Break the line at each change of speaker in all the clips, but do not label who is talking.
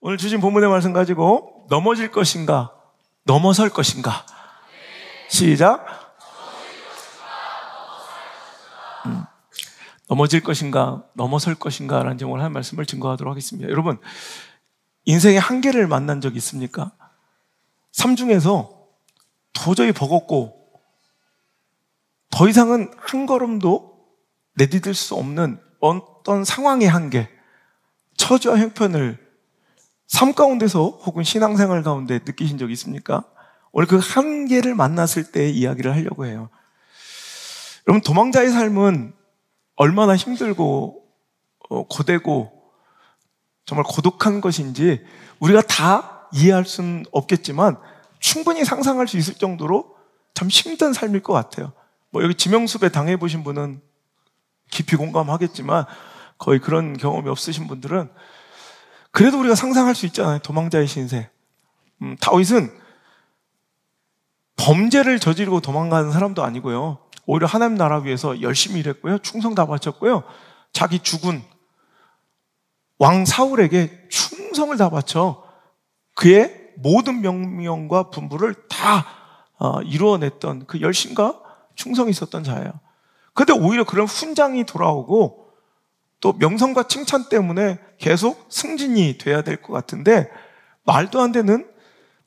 오늘 주신 본문의 말씀 가지고 넘어질 것인가, 넘어설 것인가. 시작. 넘어질 것인가, 넘어설 것인가 라는 제목으로 한 말씀을 증거하도록 하겠습니다. 여러분, 인생의 한계를 만난 적 있습니까? 삶 중에서 도저히 버겁고 더 이상은 한 걸음도 내디딜 수 없는 어떤 상황의 한계, 처지와 형편을 삶 가운데서 혹은 신앙생활 가운데 느끼신 적이 있습니까? 오늘 그 한계를 만났을 때의 이야기를 하려고 해요. 여러분, 도망자의 삶은 얼마나 힘들고 고되고 정말 고독한 것인지 우리가 다 이해할 수는 없겠지만 충분히 상상할 수 있을 정도로 참 힘든 삶일 것 같아요. 여기 지명수배 당해보신 분은 깊이 공감하겠지만 거의 그런 경험이 없으신 분들은 그래도 우리가 상상할 수 있잖아요. 도망자의 신세. 다윗은 범죄를 저지르고 도망가는 사람도 아니고요. 오히려 하나님 나라 위해서 열심히 일했고요. 충성 다 바쳤고요. 자기 죽은 왕 사울에게 충성을 다 바쳐 그의 모든 명령과 분부를 다 이루어냈던 그 열심과 충성이 있었던 자예요. 그런데 오히려 그런 훈장이 돌아오고 또 명성과 칭찬 때문에 계속 승진이 돼야 될 것 같은데 말도 안 되는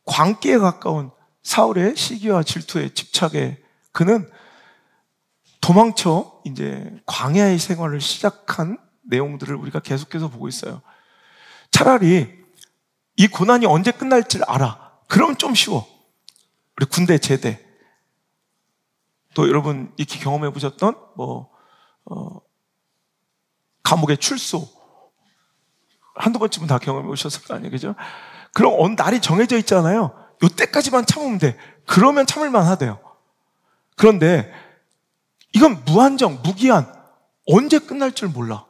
광기에 가까운 사울의 시기와 질투에 집착해 그는 도망쳐 이제 광야의 생활을 시작한 내용들을 우리가 계속해서 보고 있어요. 차라리 이 고난이 언제 끝날지 알아. 그러면 좀 쉬워. 우리 군대 제대. 또 여러분 익히 경험해 보셨던 감옥의 출소. 한두 번쯤은 다 경험해 보셨을 거 아니에요. 그죠? 그럼 어느 날이 정해져 있잖아요. 요때까지만 참으면 돼. 그러면 참을만 하대요. 그런데 이건 무한정, 무기한, 언제 끝날 줄 몰라.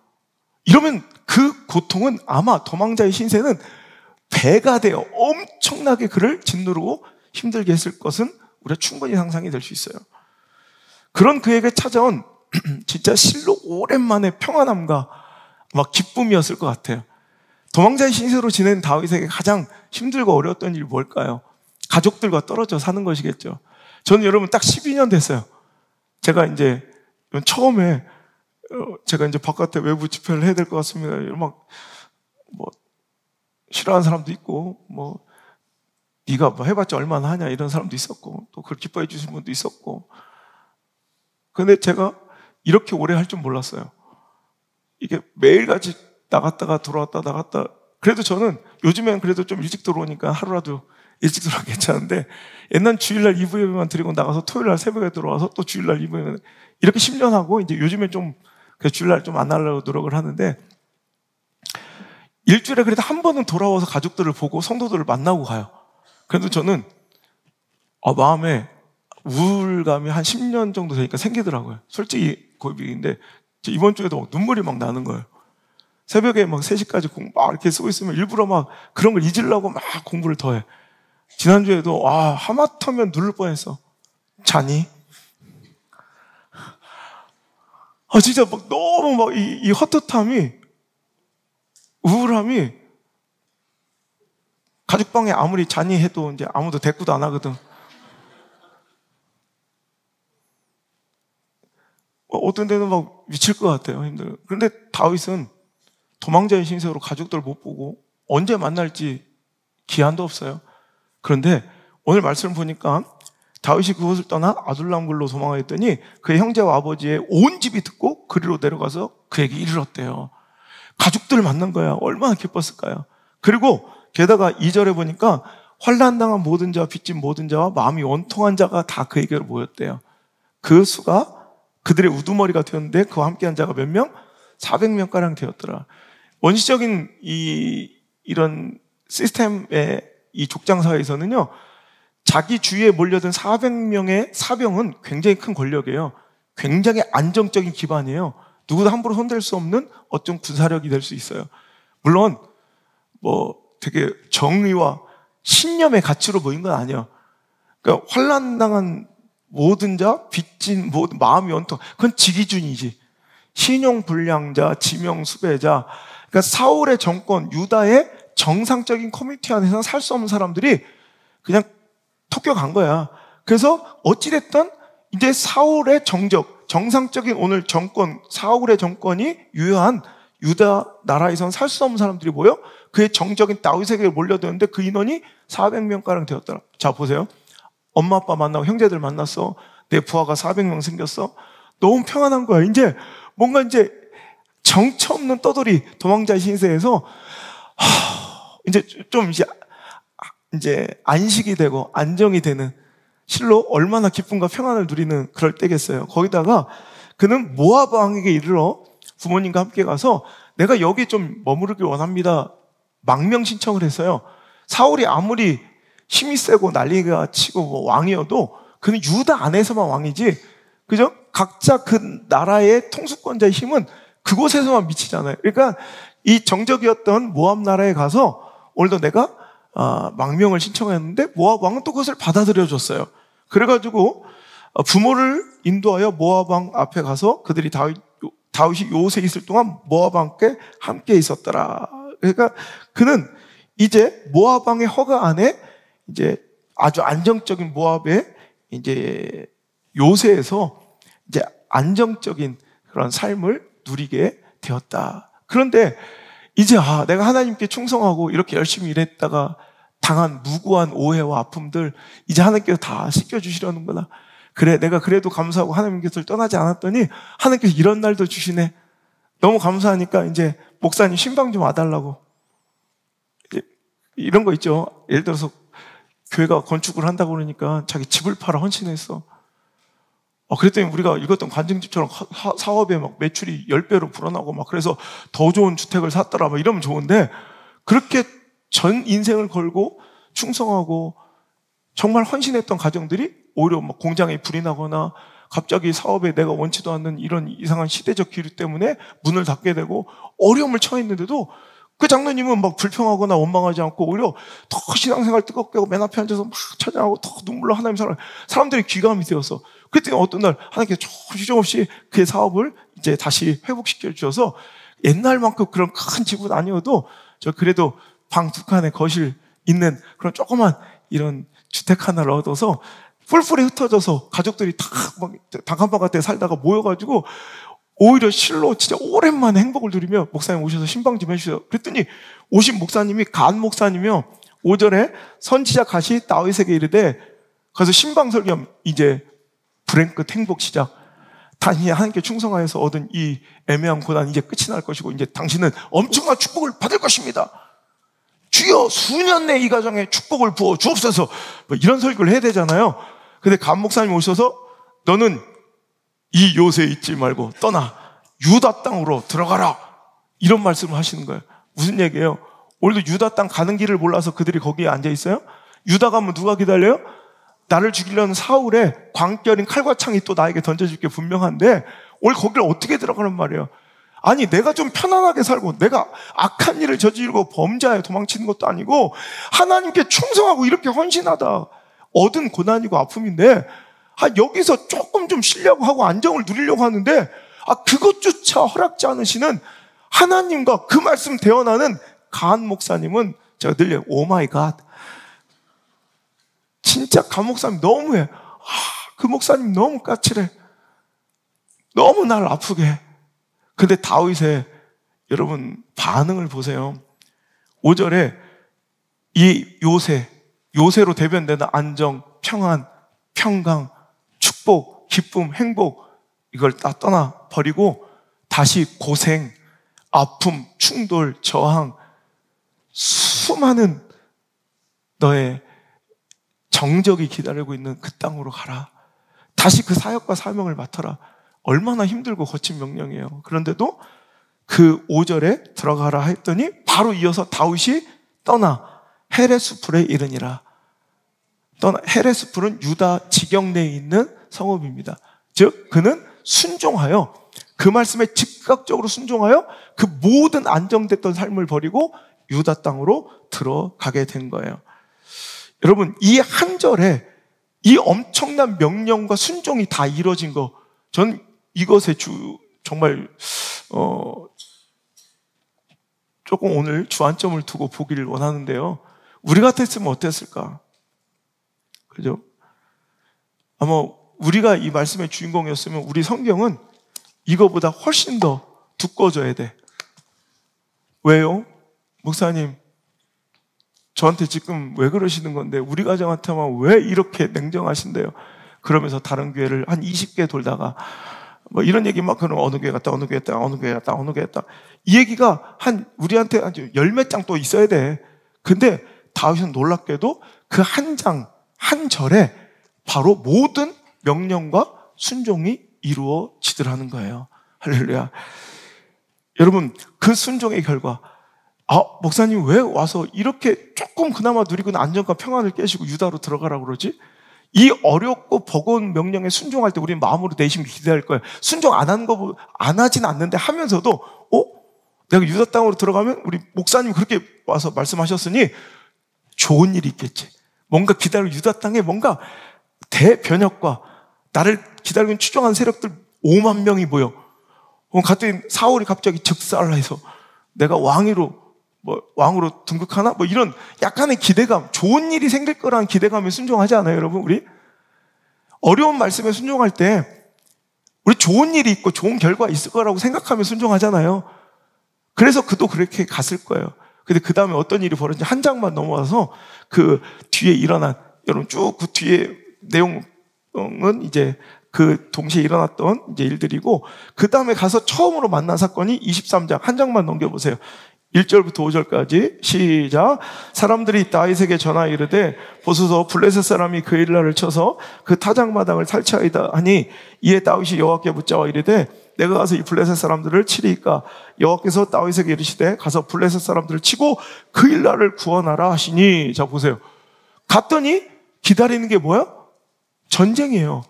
이러면 그 고통은 아마 도망자의 신세는 배가 되어 엄청나게 그를 짓누르고 힘들게 했을 것은 우리가 충분히 상상이 될 수 있어요. 그런 그에게 찾아온 진짜 실로 오랜만에 평안함과 막 기쁨이었을 것 같아요. 도망자의 신세로 지낸 다윗에게 가장 힘들고 어려웠던 일이 뭘까요? 가족들과 떨어져 사는 것이겠죠. 저는 여러분 딱 12년 됐어요. 제가 이제 처음에 제가 이제 바깥에 외부 집회를 해야 될 것 같습니다. 막 싫어하는 사람도 있고 네가 해봤자 얼마나 하냐 이런 사람도 있었고 또 그걸 기뻐해 주신 분도 있었고. 근데 제가 이렇게 오래 할 줄 몰랐어요. 이게 매일같이 나갔다가 들어왔다 나갔다. 그래도 저는 요즘엔 그래도 좀 일찍 들어오니까 하루라도 일찍 들어가면 괜찮은데 옛날 주일날 2부 예배만 드리고 나가서 토요일날 새벽에 들어와서 또 주일날 2부 예배 이렇게 10년 하고 이제 요즘엔 좀 주일날 좀 안 하려고 노력을 하는데 일주일에 그래도 한 번은 돌아와서 가족들을 보고 성도들을 만나고 가요. 그래도 저는 마음에 우울감이 한 10년 정도 되니까 생기더라고요. 솔직히 고백인데 이번 주에도 눈물이 막 나는 거예요. 새벽에 막 3시까지 공부 막 이렇게 쓰고 있으면 일부러 막 그런 걸 잊으려고 막 공부를 더 해. 지난주에도 하마터면 누를 뻔했어. 자니? 진짜 막 너무 막 이 헛헛함이 우울함이 가족방에 아무리 자니 해도 이제 아무도 대꾸도 안 하거든. 어떤 데는 막 미칠 것 같아요. 힘들어요. 그런데 다윗은 도망자의 신세로 가족들 못 보고 언제 만날지 기한도 없어요. 그런데 오늘 말씀을 보니까 다윗이 그곳을 떠나 아둘람굴로 도망하였더니 그의 형제와 아버지의 온 집이 듣고 그리로 내려가서 그에게 이르렀대요. 가족들을 만난 거야. 얼마나 기뻤을까요? 그리고 게다가 2절에 보니까 환난당한 모든 자와 빚진 모든 자와 마음이 원통한 자가 다 그에게로 모였대요. 그 수가 그들의 우두머리가 되었는데 그와 함께한 자가 몇 명? 400명가량 되었더라. 원시적인 이런 시스템의 이 족장사에서는요, 자기 주위에 몰려든 400명의 사병은 굉장히 큰 권력이에요. 굉장히 안정적인 기반이에요. 누구도 함부로 손댈 수 없는 어떤 군사력이 될 수 있어요. 물론 되게 정의와 신념의 가치로 모인 건 아니에요. 그러니까 환난당한 모든 자, 빚진 모든 마음이 원통, 그건 지기준이지. 신용불량자, 지명수배자. 그러니까 사울의 정권, 유다의 정상적인 커뮤니티 안에서는 살 수 없는 사람들이 그냥 토껴간 거야. 그래서 어찌됐든 이제 사울의 정상적인 오늘 정권, 사울의 정권이 유효한 유다 나라에서는 살 수 없는 사람들이 모여 그의 정적인 다윗에게 몰려드는데 그 인원이 400명가량 되었더라. 자, 보세요. 엄마 아빠 만나고 형제들 만났어. 내 부하가 400명 생겼어. 너무 평안한 거야. 이제 뭔가 이제 정처 없는 떠돌이 도망자 신세에서 이제 좀 이제 안식이 되고 안정이 되는 실로 얼마나 기쁨과 평안을 누리는 그럴 때겠어요. 거기다가 그는 모압 왕에게 이르러 부모님과 함께 가서 내가 여기 좀 머무르길 원합니다. 망명 신청을 했어요. 사울이 아무리 힘이 세고 난리가 치고 뭐 왕이어도 그는 유다 안에서만 왕이지, 그죠? 각자 그 나라의 통수권자의 힘은 그곳에서만 미치잖아요. 그러니까 이 정적이었던 모압 나라에 가서 오늘도 내가 망명을 신청했는데 모압 왕은 또 그것을 받아들여줬어요. 그래가지고 부모를 인도하여 모압 왕 앞에 가서 그들이 다윗이 요새에 있을 동안 모압 왕께 함께 있었더라. 그러니까 그는 이제 모압 왕의 허가 안에 이제 아주 안정적인 모압의 이제 요새에서 이제 안정적인 그런 삶을 누리게 되었다. 그런데 이제 내가 하나님께 충성하고 이렇게 열심히 일했다가 당한 무고한 오해와 아픔들 이제 하나님께서 다 씻겨주시려는구나. 그래, 내가 그래도 감사하고 하나님께서 떠나지 않았더니 하나님께서 이런 날도 주시네. 너무 감사하니까 이제 목사님 신방 좀 와달라고. 이런 거 있죠. 예를 들어서 교회가 건축을 한다고 그러니까 자기 집을 팔아 헌신했어. 그랬더니 우리가 읽었던 관증집처럼 사업에 막 매출이 10배로 불어나고 막 그래서 더 좋은 주택을 샀더라 막 이러면 좋은데, 그렇게 전 인생을 걸고 충성하고 정말 헌신했던 가정들이 오히려 막 공장에 불이 나거나 갑자기 사업에 내가 원치도 않는 이런 이상한 시대적 기류 때문에 문을 닫게 되고 어려움을 처했는데도 그 장로님은 막 불평하거나 원망하지 않고 오히려 더 신앙생활 뜨겁게 하고 맨 앞에 앉아서 막 찬양하고 더 눈물로 하나님 사람들이 귀감이 되었어. 그랬더니 어떤 날 하나님께서 조금씩 그의 사업을 이제 다시 회복시켜 주셔서 옛날만큼 그런 큰 집은 아니어도 저 그래도 방 2칸에 거실 있는 그런 조그만 이런 주택 하나를 얻어서 뿔뿔이 흩어져서 가족들이 다 막 단칸방 같은 데 살다가 모여가지고 오히려 실로 진짜 오랜만에 행복을 누리며 목사님 오셔서 신방 좀 해주세요. 그랬더니 오신 목사님이 간 목사님이요. 5절에 선지자 갓이 다윗에게 이르되 가서 신방 설교하면 이제 불행 끝 행복 시작. 당신이 하나님께 충성하여서 얻은 이 애매한 고난 이제 끝이 날 것이고 이제 당신은 엄청난 축복을 받을 것입니다. 주여 수년 내 이 가정에 축복을 부어 주옵소서. 뭐 이런 설교를 해야 되잖아요. 근데 간 목사님 오셔서 너는 이 요새에 있지 말고 떠나 유다 땅으로 들어가라. 이런 말씀을 하시는 거예요. 무슨 얘기예요? 오늘도 유다 땅 가는 길을 몰라서 그들이 거기에 앉아 있어요? 유다 가면 누가 기다려요? 나를 죽이려는 사울의 광결인 칼과 창이 또 나에게 던져질 게 분명한데 오늘 거기를 어떻게 들어가는 말이에요? 아니 내가 좀 편안하게 살고 내가 악한 일을 저지르고 범죄에 도망치는 것도 아니고 하나님께 충성하고 이렇게 헌신하다 얻은 고난이고 아픔인데 여기서 조금 좀 쉬려고 하고 안정을 누리려고 하는데 그것조차 허락지 않으시는 하나님과 그 말씀 대언하는 간 목사님은 제가 늘려요. 오 마이 갓. 진짜 간 목사님 너무해. 그 목사님 너무 까칠해. 너무 날 아프게 해. 근데 다윗의 여러분 반응을 보세요. 5절에 이 요새로 대변되는 안정, 평안, 평강, 축복, 기쁨, 행복 이걸 다 떠나 버리고 다시 고생, 아픔, 충돌, 저항, 수많은 너의 정적이 기다리고 있는 그 땅으로 가라. 다시 그 사역과 사명을 맡아라. 얼마나 힘들고 거친 명령이에요. 그런데도 그 5절에 들어가라 했더니 바로 이어서 다윗이 떠나 헤레스풀에 이르니라. 헤레스풀은 유다 지경 내에 있는 성읍입니다. 즉 그는 순종하여 그 말씀에 즉각적으로 순종하여 그 모든 안정됐던 삶을 버리고 유다 땅으로 들어가게 된 거예요. 여러분 이 한 절에 이 엄청난 명령과 순종이 다 이루어진 거, 전 이것에 정말 조금 오늘 주안점을 두고 보기를 원하는데요. 우리 같았으면 어땠을까? 그죠? 아마 우리가 이 말씀의 주인공이었으면 우리 성경은 이거보다 훨씬 더 두꺼워져야 돼. 왜요? 목사님, 저한테 지금 왜 그러시는 건데 우리 가정한테만 왜 이렇게 냉정하신데요? 그러면서 다른 교회를 한 20개 돌다가 뭐 이런 얘기 막 그런 어느 교회 갔다 어느 교회 갔다 어느 교회 갔다 어느 교회 갔다 이 얘기가 한 우리한테 한 열 몇 장 또 있어야 돼. 근데 다윗은 놀랍게도 그 한 장, 한 절에 바로 모든 명령과 순종이 이루어지더라는 거예요. 할렐루야. 여러분, 그 순종의 결과, 목사님 왜 와서 이렇게 조금 그나마 누리고 안정과 평안을 깨시고 유다로 들어가라고 그러지? 이 어렵고 버거운 명령에 순종할 때 우리는 마음으로 내심 기대할 거예요. 순종 안 하진 않는데 하면서도, 내가 유다 땅으로 들어가면 우리 목사님 그렇게 와서 말씀하셨으니 좋은 일이 있겠지. 뭔가 기다리고 유다 땅에 뭔가 대변혁과 나를 기다리고 있는 추종한 세력들 5만 명이 모여. 갔더니 사울이 갑자기 즉살해서 내가 왕으로 등극하나? 뭐 이런 약간의 기대감, 좋은 일이 생길 거라는 기대감에 순종하지 않아요, 여러분? 우리? 어려운 말씀에 순종할 때 우리 좋은 일이 있고 좋은 결과 있을 거라고 생각하며 순종하잖아요. 그래서 그도 그렇게 갔을 거예요. 근데 그 다음에 어떤 일이 벌어진지 한 장만 넘어와서 그 뒤에 일어난, 여러분 쭉 그 뒤에 내용은 이제 그 동시에 일어났던 이제 일들이고, 그 다음에 가서 처음으로 만난 사건이 23장, 한 장만 넘겨보세요. 1절부터 5절까지 시작. 사람들이 다윗에게 전하여 이르되 보소서 블레셋 사람이 그 일날을 쳐서 그 타작마당을 탈취하이다 하니, 이에 다윗이 여호와께 묻자와 이르되 내가 가서 이 블레셋 사람들을 치리이까? 여호와께서 다윗에게 이르시되 가서 블레셋 사람들을 치고 그 일날을 구원하라 하시니. 자 보세요. 갔더니 기다리는 게 뭐야? 전쟁이에요.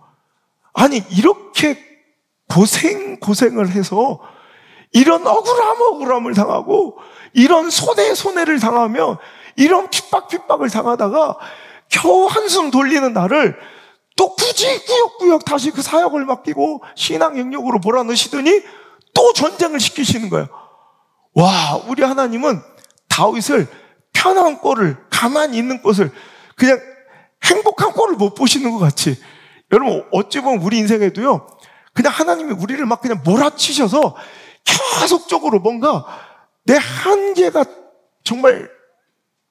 아니 이렇게 고생을 해서 이런 억울함을 당하고 이런 손해를 당하며 이런 핍박을 당하다가 겨우 한숨 돌리는 나를 또 굳이 구역구역 다시 그 사역을 맡기고 신앙 영역으로 몰아넣으시더니 또 전쟁을 시키시는 거예요. 와, 우리 하나님은 다윗을 편한 꼴을, 가만히 있는 것을, 그냥 행복한 꼴을 못 보시는 것 같이. 여러분 어찌 보면 우리 인생에도요, 그냥 하나님이 우리를 막 그냥 몰아치셔서 계속적으로 뭔가 내 한계가 정말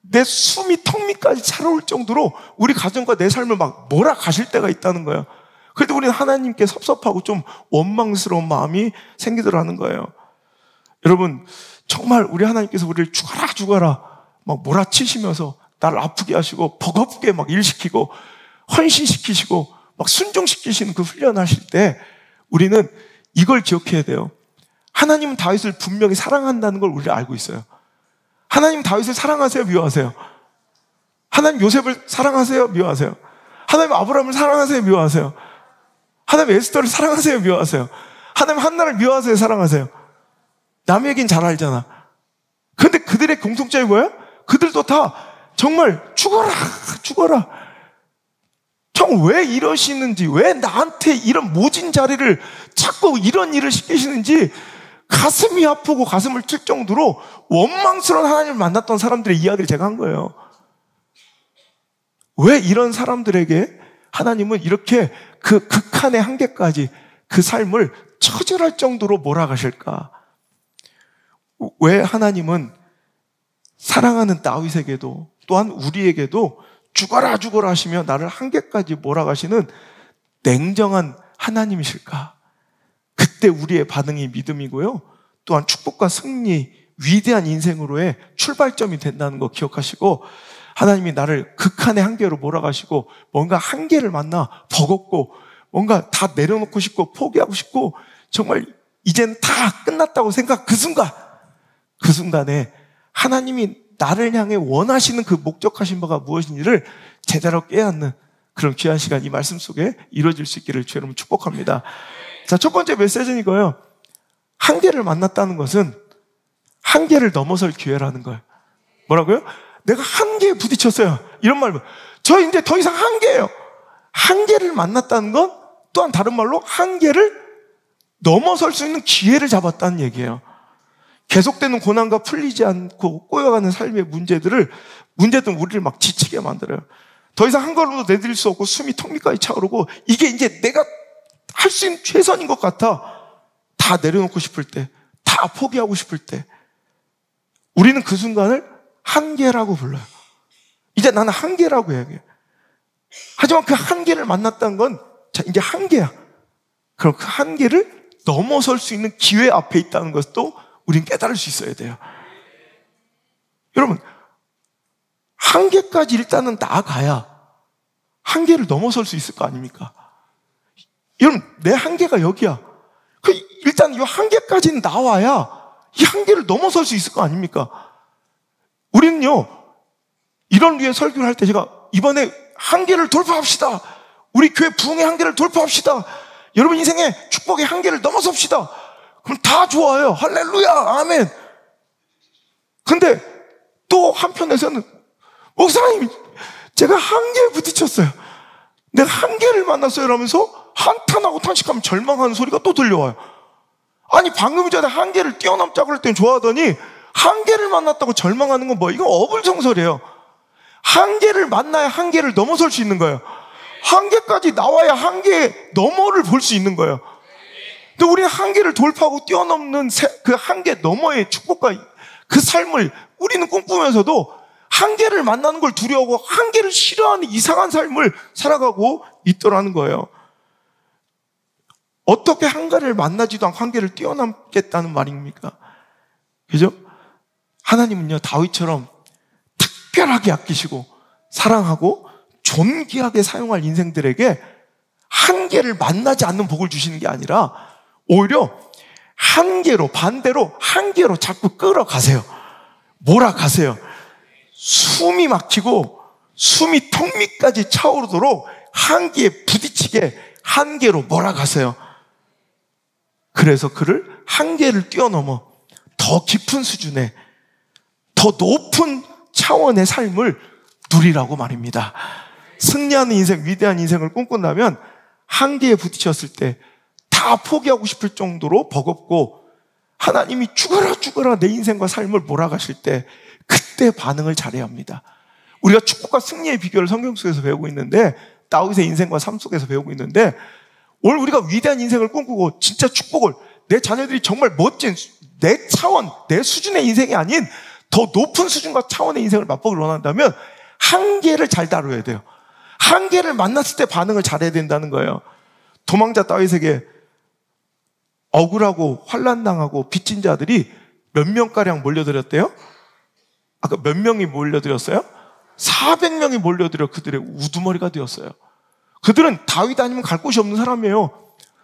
내 숨이 턱 밑까지 차올 정도로 우리 가정과 내 삶을 막 몰아가실 때가 있다는 거예요. 그래도 우리는 하나님께 섭섭하고 좀 원망스러운 마음이 생기더라는 거예요. 여러분 정말 우리 하나님께서 우리를 죽어라 막 몰아치시면서 나를 아프게 하시고 버겁게 막 일시키고 헌신시키시고 막 순종시키시는 그 훈련하실 때 우리는 이걸 기억해야 돼요. 하나님은 다윗을 분명히 사랑한다는 걸 우리가 알고 있어요. 하나님 다윗을 사랑하세요? 미워하세요? 하나님 요셉을 사랑하세요? 미워하세요? 하나님 아브라함을 사랑하세요? 미워하세요? 하나님 에스더를 사랑하세요? 미워하세요? 하나님 한나를 미워하세요? 사랑하세요? 남의 얘기는 잘 알잖아. 근데 그들의 공통점이 뭐야? 그들도 다 정말 죽어라. 정 왜 이러시는지, 왜 나한테 이런 모진 자리를 자꾸 이런 일을 시키시는지 가슴이 아프고 가슴을 칠 정도로 원망스러운 하나님을 만났던 사람들의 이야기를 제가 한 거예요. 왜 이런 사람들에게 하나님은 이렇게 그 극한의 한계까지 그 삶을 처절할 정도로 몰아가실까? 왜 하나님은 사랑하는 다윗에게도 또한 우리에게도 죽어라 하시며 나를 한계까지 몰아가시는 냉정한 하나님이실까? 그때 우리의 반응이 믿음이고요, 또한 축복과 승리, 위대한 인생으로의 출발점이 된다는 거 기억하시고, 하나님이 나를 극한의 한계로 몰아가시고 뭔가 한계를 만나 버겁고 뭔가 다 내려놓고 싶고 포기하고 싶고 정말 이젠 다 끝났다고 생각, 그 순간에 하나님이 나를 향해 원하시는 그 목적하신 바가 무엇인지를 제대로 깨닫는 그런 귀한 시간, 이 말씀 속에 이루어질 수 있기를 주 여러분 축복합니다. 자, 첫 번째 메시지는 이거예요. 한계를 만났다는 것은 한계를 넘어설 기회라는 거예요. 뭐라고요? 내가 한계에 부딪혔어요. 이런 말, 저 이제 더 이상 한계예요. 한계를 만났다는 건 또한 다른 말로 한계를 넘어설 수 있는 기회를 잡았다는 얘기예요. 계속되는 고난과 풀리지 않고 꼬여가는 삶의 문제들은 우리를 막 지치게 만들어요. 더 이상 한 걸음도 내디딜 수 없고 숨이 턱 밑까지 차오르고 이게 이제 내가 할 수 있는 최선인 것 같아. 다 내려놓고 싶을 때, 다 포기하고 싶을 때 우리는 그 순간을 한계라고 불러요. 이제 나는 한계라고 얘기해. 하지만 그 한계를 만났다는 건 자, 이제 한계야. 그럼 그 한계를 넘어설 수 있는 기회 앞에 있다는 것도 우린 깨달을 수 있어야 돼요. 여러분, 한계까지 일단은 나아가야 한계를 넘어설 수 있을 거 아닙니까? 여러분, 내 한계가 여기야. 일단 이 한계까지는 나와야 이 한계를 넘어설 수 있을 거 아닙니까? 우리는요, 이런 류의 설교를 할 때 제가 이번에 한계를 돌파합시다. 우리 교회 부흥의 한계를 돌파합시다. 여러분 인생의 축복의 한계를 넘어섭시다. 그럼 다 좋아요. 할렐루야, 아멘. 근데 또 한편에서는 목사님, 제가 한계에 부딪혔어요. 내가 한계를 만났어요. 이러면서 한탄하고 탄식하면 절망하는 소리가 또 들려와요. 아니, 방금 전에 한계를 뛰어넘자고 할 때는 좋아하더니 한계를 만났다고 절망하는 건 이건 어불성설이에요. 한계를 만나야 한계를 넘어설 수 있는 거예요. 한계까지 나와야 한계 너머를 볼 수 있는 거예요. 근데 우리는 한계를 돌파하고 뛰어넘는 그 한계 너머의 축복과 그 삶을 우리는 꿈꾸면서도 한계를 만나는 걸 두려워하고 한계를 싫어하는 이상한 삶을 살아가고 있더라는 거예요. 어떻게 한계를 만나지도 않고 한계를 뛰어넘겠다는 말입니까? 그죠? 하나님은요, 다윗처럼 특별하게 아끼시고 사랑하고 존귀하게 사용할 인생들에게 한계를 만나지 않는 복을 주시는 게 아니라 오히려 반대로 한계로 자꾸 끌어가세요. 몰아가세요. 숨이 막히고 숨이 턱 밑까지 차오르도록 한계에 부딪히게 한계로 몰아가세요. 그래서 그를 한계를 뛰어넘어 더 깊은 수준의, 더 높은 차원의 삶을 누리라고 말입니다. 승리하는 인생, 위대한 인생을 꿈꾼다면 한계에 부딪혔을 때 다 포기하고 싶을 정도로 버겁고 하나님이 죽어라 내 인생과 삶을 몰아가실 때 그때 반응을 잘해야 합니다. 우리가 축복과 승리의 비결을 성경 속에서 배우고 있는데, 다윗의 인생과 삶 속에서 배우고 있는데, 오늘 우리가 위대한 인생을 꿈꾸고 진짜 축복을, 내 자녀들이 정말 멋진 내 차원, 내 수준의 인생이 아닌 더 높은 수준과 차원의 인생을 맛보기를 원한다면 한계를 잘 다뤄야 돼요. 한계를 만났을 때 반응을 잘해야 된다는 거예요. 도망자 다윗에게 억울하고 환난당하고 빚진 자들이 몇 명가량 몰려들었대요? 아까 몇 명이 몰려들었어요? 400명이 몰려들어 그들의 우두머리가 되었어요. 그들은 다윗 아니면 갈 곳이 없는 사람이에요.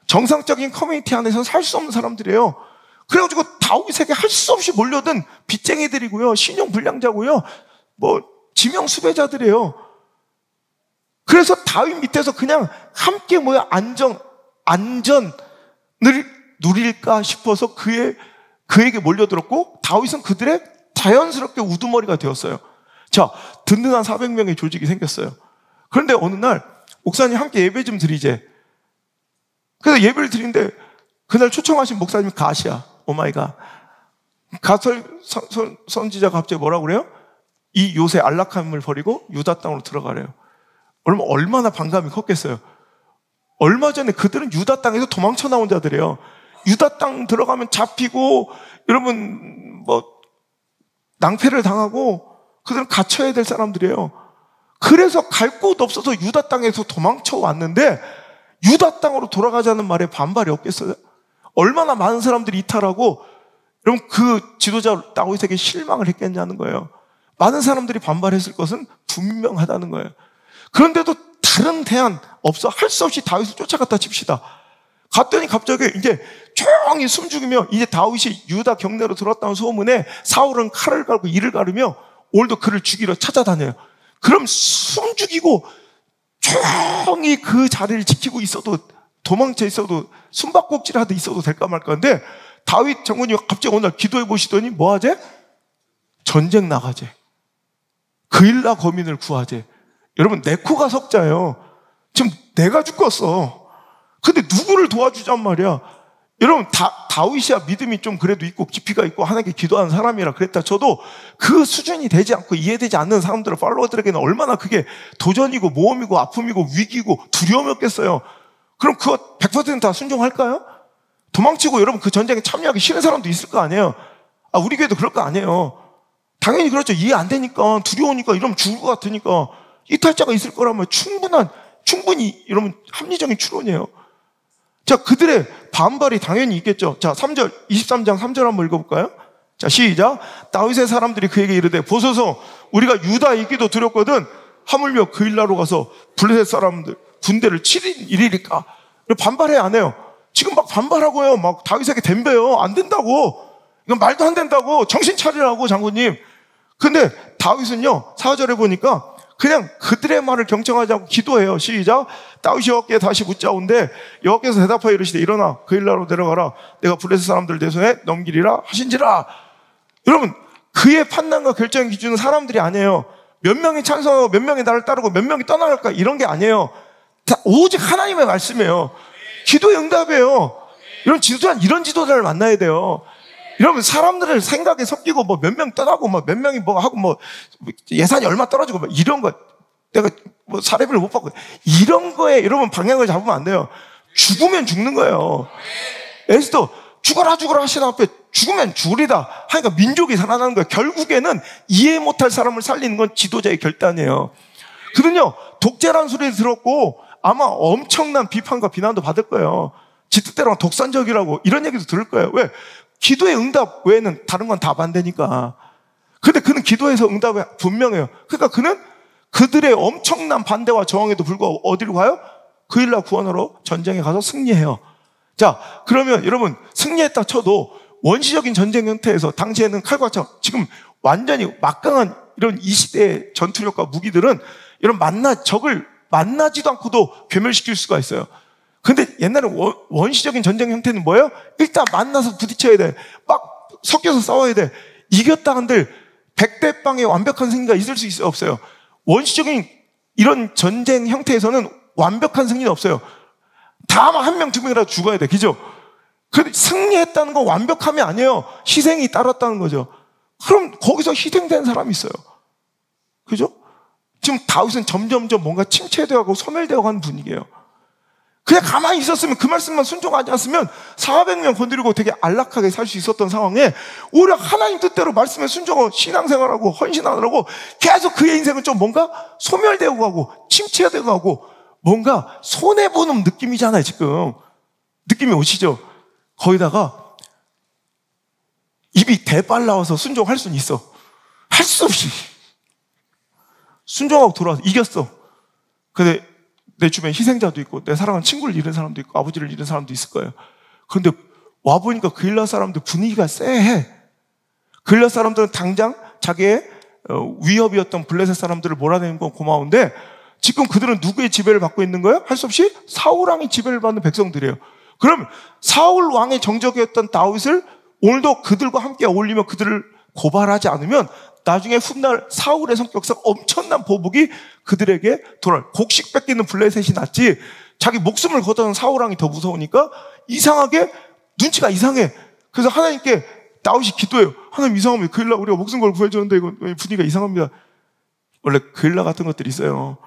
정상적인 커뮤니티 안에서는 살 수 없는 사람들이에요. 그래가지고 다윗에게 할 수 없이 몰려든 빚쟁이들이고요, 신용불량자고요, 지명 수배자들이에요. 그래서 다윗 밑에서 그냥 함께 모여 안전을 누릴까 싶어서 그에게 몰려들었고, 다윗은 그들의 자연스럽게 우두머리가 되었어요. 자, 든든한 400명의 조직이 생겼어요. 그런데 어느 날 목사님 함께 예배 좀 드리재. 그래서 예배를 드리는데 그날 초청하신 목사님이 갓이야. 오마이갓. 갓 선지자가 갑자기 뭐라고 그래요? 이 요새 안락함을 버리고 유다 땅으로 들어가래요. 얼마나 반감이 컸겠어요. 얼마 전에 그들은 유다 땅에서 도망쳐 나온 자들이에요. 유다 땅 들어가면 잡히고, 여러분, 낭패를 당하고, 그들은 갇혀야 될 사람들이에요. 그래서 갈 곳 없어서 유다 땅에서 도망쳐 왔는데, 유다 땅으로 돌아가자는 말에 반발이 없겠어요? 얼마나 많은 사람들이 이탈하고, 여러분, 그 지도자 다윗에게 실망을 했겠냐는 거예요. 많은 사람들이 반발했을 것은 분명하다는 거예요. 그런데도 다른 대안 없어. 할 수 없이 다윗을 쫓아갔다 칩시다. 갔더니 갑자기 이제 조용히 숨죽이며, 이제 다윗이 유다 경내로 들어왔다는 소문에 사울은 칼을 갈고 이를 가르며 오늘도 그를 죽이러 찾아다녀요. 그럼 숨죽이고 조용히 그 자리를 지키고 있어도, 도망쳐 있어도, 숨바꼭질하듯 있어도 될까 말까 한데, 다윗 장군이 갑자기 어느 날 기도해 보시더니 뭐 하재? 전쟁 나가재. 그일라 거민을 구하재. 여러분, 내 코가 석자예요. 지금 내가 죽었어. 근데 누구를 도와주잔 말이야. 여러분, 다윗이야 믿음이 좀 그래도 있고 깊이가 있고 하나님께 기도하는 사람이라 그랬다 쳐도 그 수준이 되지 않고 이해되지 않는 사람들, 팔로워들에게는 얼마나 그게 도전이고 모험이고 아픔이고 위기고 두려움이었겠어요. 그럼 그거 100%다 순종할까요? 도망치고 여러분 그 전쟁에 참여하기 싫은 사람도 있을 거 아니에요. 우리 교회도 그럴 거 아니에요. 당연히 그렇죠. 이해 안 되니까, 두려우니까, 이러면 죽을 것 같으니까 이탈자가 있을 거라면 충분히 여러분 합리적인 추론이에요. 자, 그들의 반발이 당연히 있겠죠. 자, 3절, 23장 3절 한번 읽어볼까요? 자, 시작. 다윗의 사람들이 그에게 이르되 보소서 우리가 유다에 있기도 두렵거든 하물며 그 일나로 가서 블레셋 사람들 군대를 7일 1일일까? 반발해 안 해요. 지금 막 반발하고요. 막 다윗에게 덤벼요. 안 된다고. 이건 말도 안 된다고. 정신 차리라고 장군님. 근데 다윗은요, 4절에 보니까 그냥 그들의 말을 경청하지 않고 기도해요. 시작. 다윗이 여호와께 다시 묻자온데 여호와께서 대답하여 이르시되 일어나 그 일나로 내려가라. 내가 블레셋 사람들 내 손에 넘기리라 하신지라. 여러분, 그의 판단과 결정의 기준은 사람들이 아니에요. 몇 명이 찬성하고 몇 명이 나를 따르고 몇 명이 떠나갈까 이런 게 아니에요. 오직 하나님의 말씀이에요. 기도의 응답이에요. 이런 지도자를 만나야 돼요. 이러면 사람들의 생각에 섞이고 뭐 몇 명 떠나고 뭐 몇 명이 뭐 하고 뭐 예산이 얼마 떨어지고 뭐 이런 거 내가 뭐 사례비를 못 받고 이런 거에 여러분 방향을 잡으면 안 돼요. 죽으면 죽는 거예요. 에스더 죽어라 하시는 앞에 죽으면 죽으리다 하니까 민족이 살아나는 거예요. 결국에는 이해 못할 사람을 살리는 건 지도자의 결단이에요. 그는요 독재라는 소리를 들었고 아마 엄청난 비판과 비난도 받을 거예요. 지 뜻대로 독선적이라고 이런 얘기도 들을 거예요. 왜? 기도의 응답 외에는 다른 건 다 반대니까. 근데 그는 기도에서 응답이 분명해요. 그러니까 그는 그들의 엄청난 반대와 저항에도 불구하고 어디로 가요? 그 일날 구원하러 전쟁에 가서 승리해요. 자, 그러면 여러분 승리했다 쳐도 원시적인 전쟁 형태에서 당시에는 칼과 총, 지금 완전히 막강한 이런 이 시대의 전투력과 무기들은 이런 적을 만나지도 않고도 괴멸시킬 수가 있어요. 근데 옛날에 원시적인 전쟁 형태는 뭐예요? 일단 만나서 부딪혀야 돼. 막 섞여서 싸워야 돼. 이겼다 한들 100대 빵의 완벽한 승리가 있을 수 있어요? 없어요? 원시적인 이런 전쟁 형태에서는 완벽한 승리는 없어요. 다만 한 명, 두 명이라도 죽어야 돼. 그죠? 근데 승리했다는 건 완벽함이 아니에요. 희생이 따랐다는 거죠. 그럼 거기서 희생된 사람이 있어요. 그죠? 지금 다윗은 점점점 뭔가 침체되어가고 소멸되어가는 분위기예요. 그냥 가만히 있었으면 그 말씀만 순종하지 않았으면 400명 건드리고 되게 안락하게 살 수 있었던 상황에 오히려 하나님 뜻대로 말씀에 순종하고 신앙생활하고 헌신하느라고 계속 그의 인생은 좀 뭔가 소멸되고 가고 침체되고 가고 뭔가 손해보는 느낌이잖아요. 지금 느낌이 오시죠? 거기다가 입이 대빨 나와서 순종할 수는 있어. 할 수 없이 순종하고 돌아와서 이겼어. 근데 내 주변에 희생자도 있고 내 사랑하는 친구를 잃은 사람도 있고 아버지를 잃은 사람도 있을 거예요. 그런데 와보니까 그일라 사람들 분위기가 쎄해. 그일라 사람들은 당장 자기의 위협이었던 블레셋 사람들을 몰아내는 건 고마운데 지금 그들은 누구의 지배를 받고 있는 거예요? 할 수 없이 사울 왕의 지배를 받는 백성들이에요. 그럼 사울 왕의 정적이었던 다윗을 오늘도 그들과 함께 어울리며 그들을 고발하지 않으면 나중에 훗날 사울의 성격상 엄청난 보복이 그들에게 돌아올. 곡식 뺏기는 블레셋이 낫지 자기 목숨을 거두는 사울 왕이 더 무서우니까 이상하게 눈치가 이상해. 그래서 하나님께 다윗이 기도해요. 하나님 이상하면 그일라 우리가 목숨 걸고 구해줬는데 이거 분위기가 이상합니다. 원래 그일라 같은 것들이 있어요.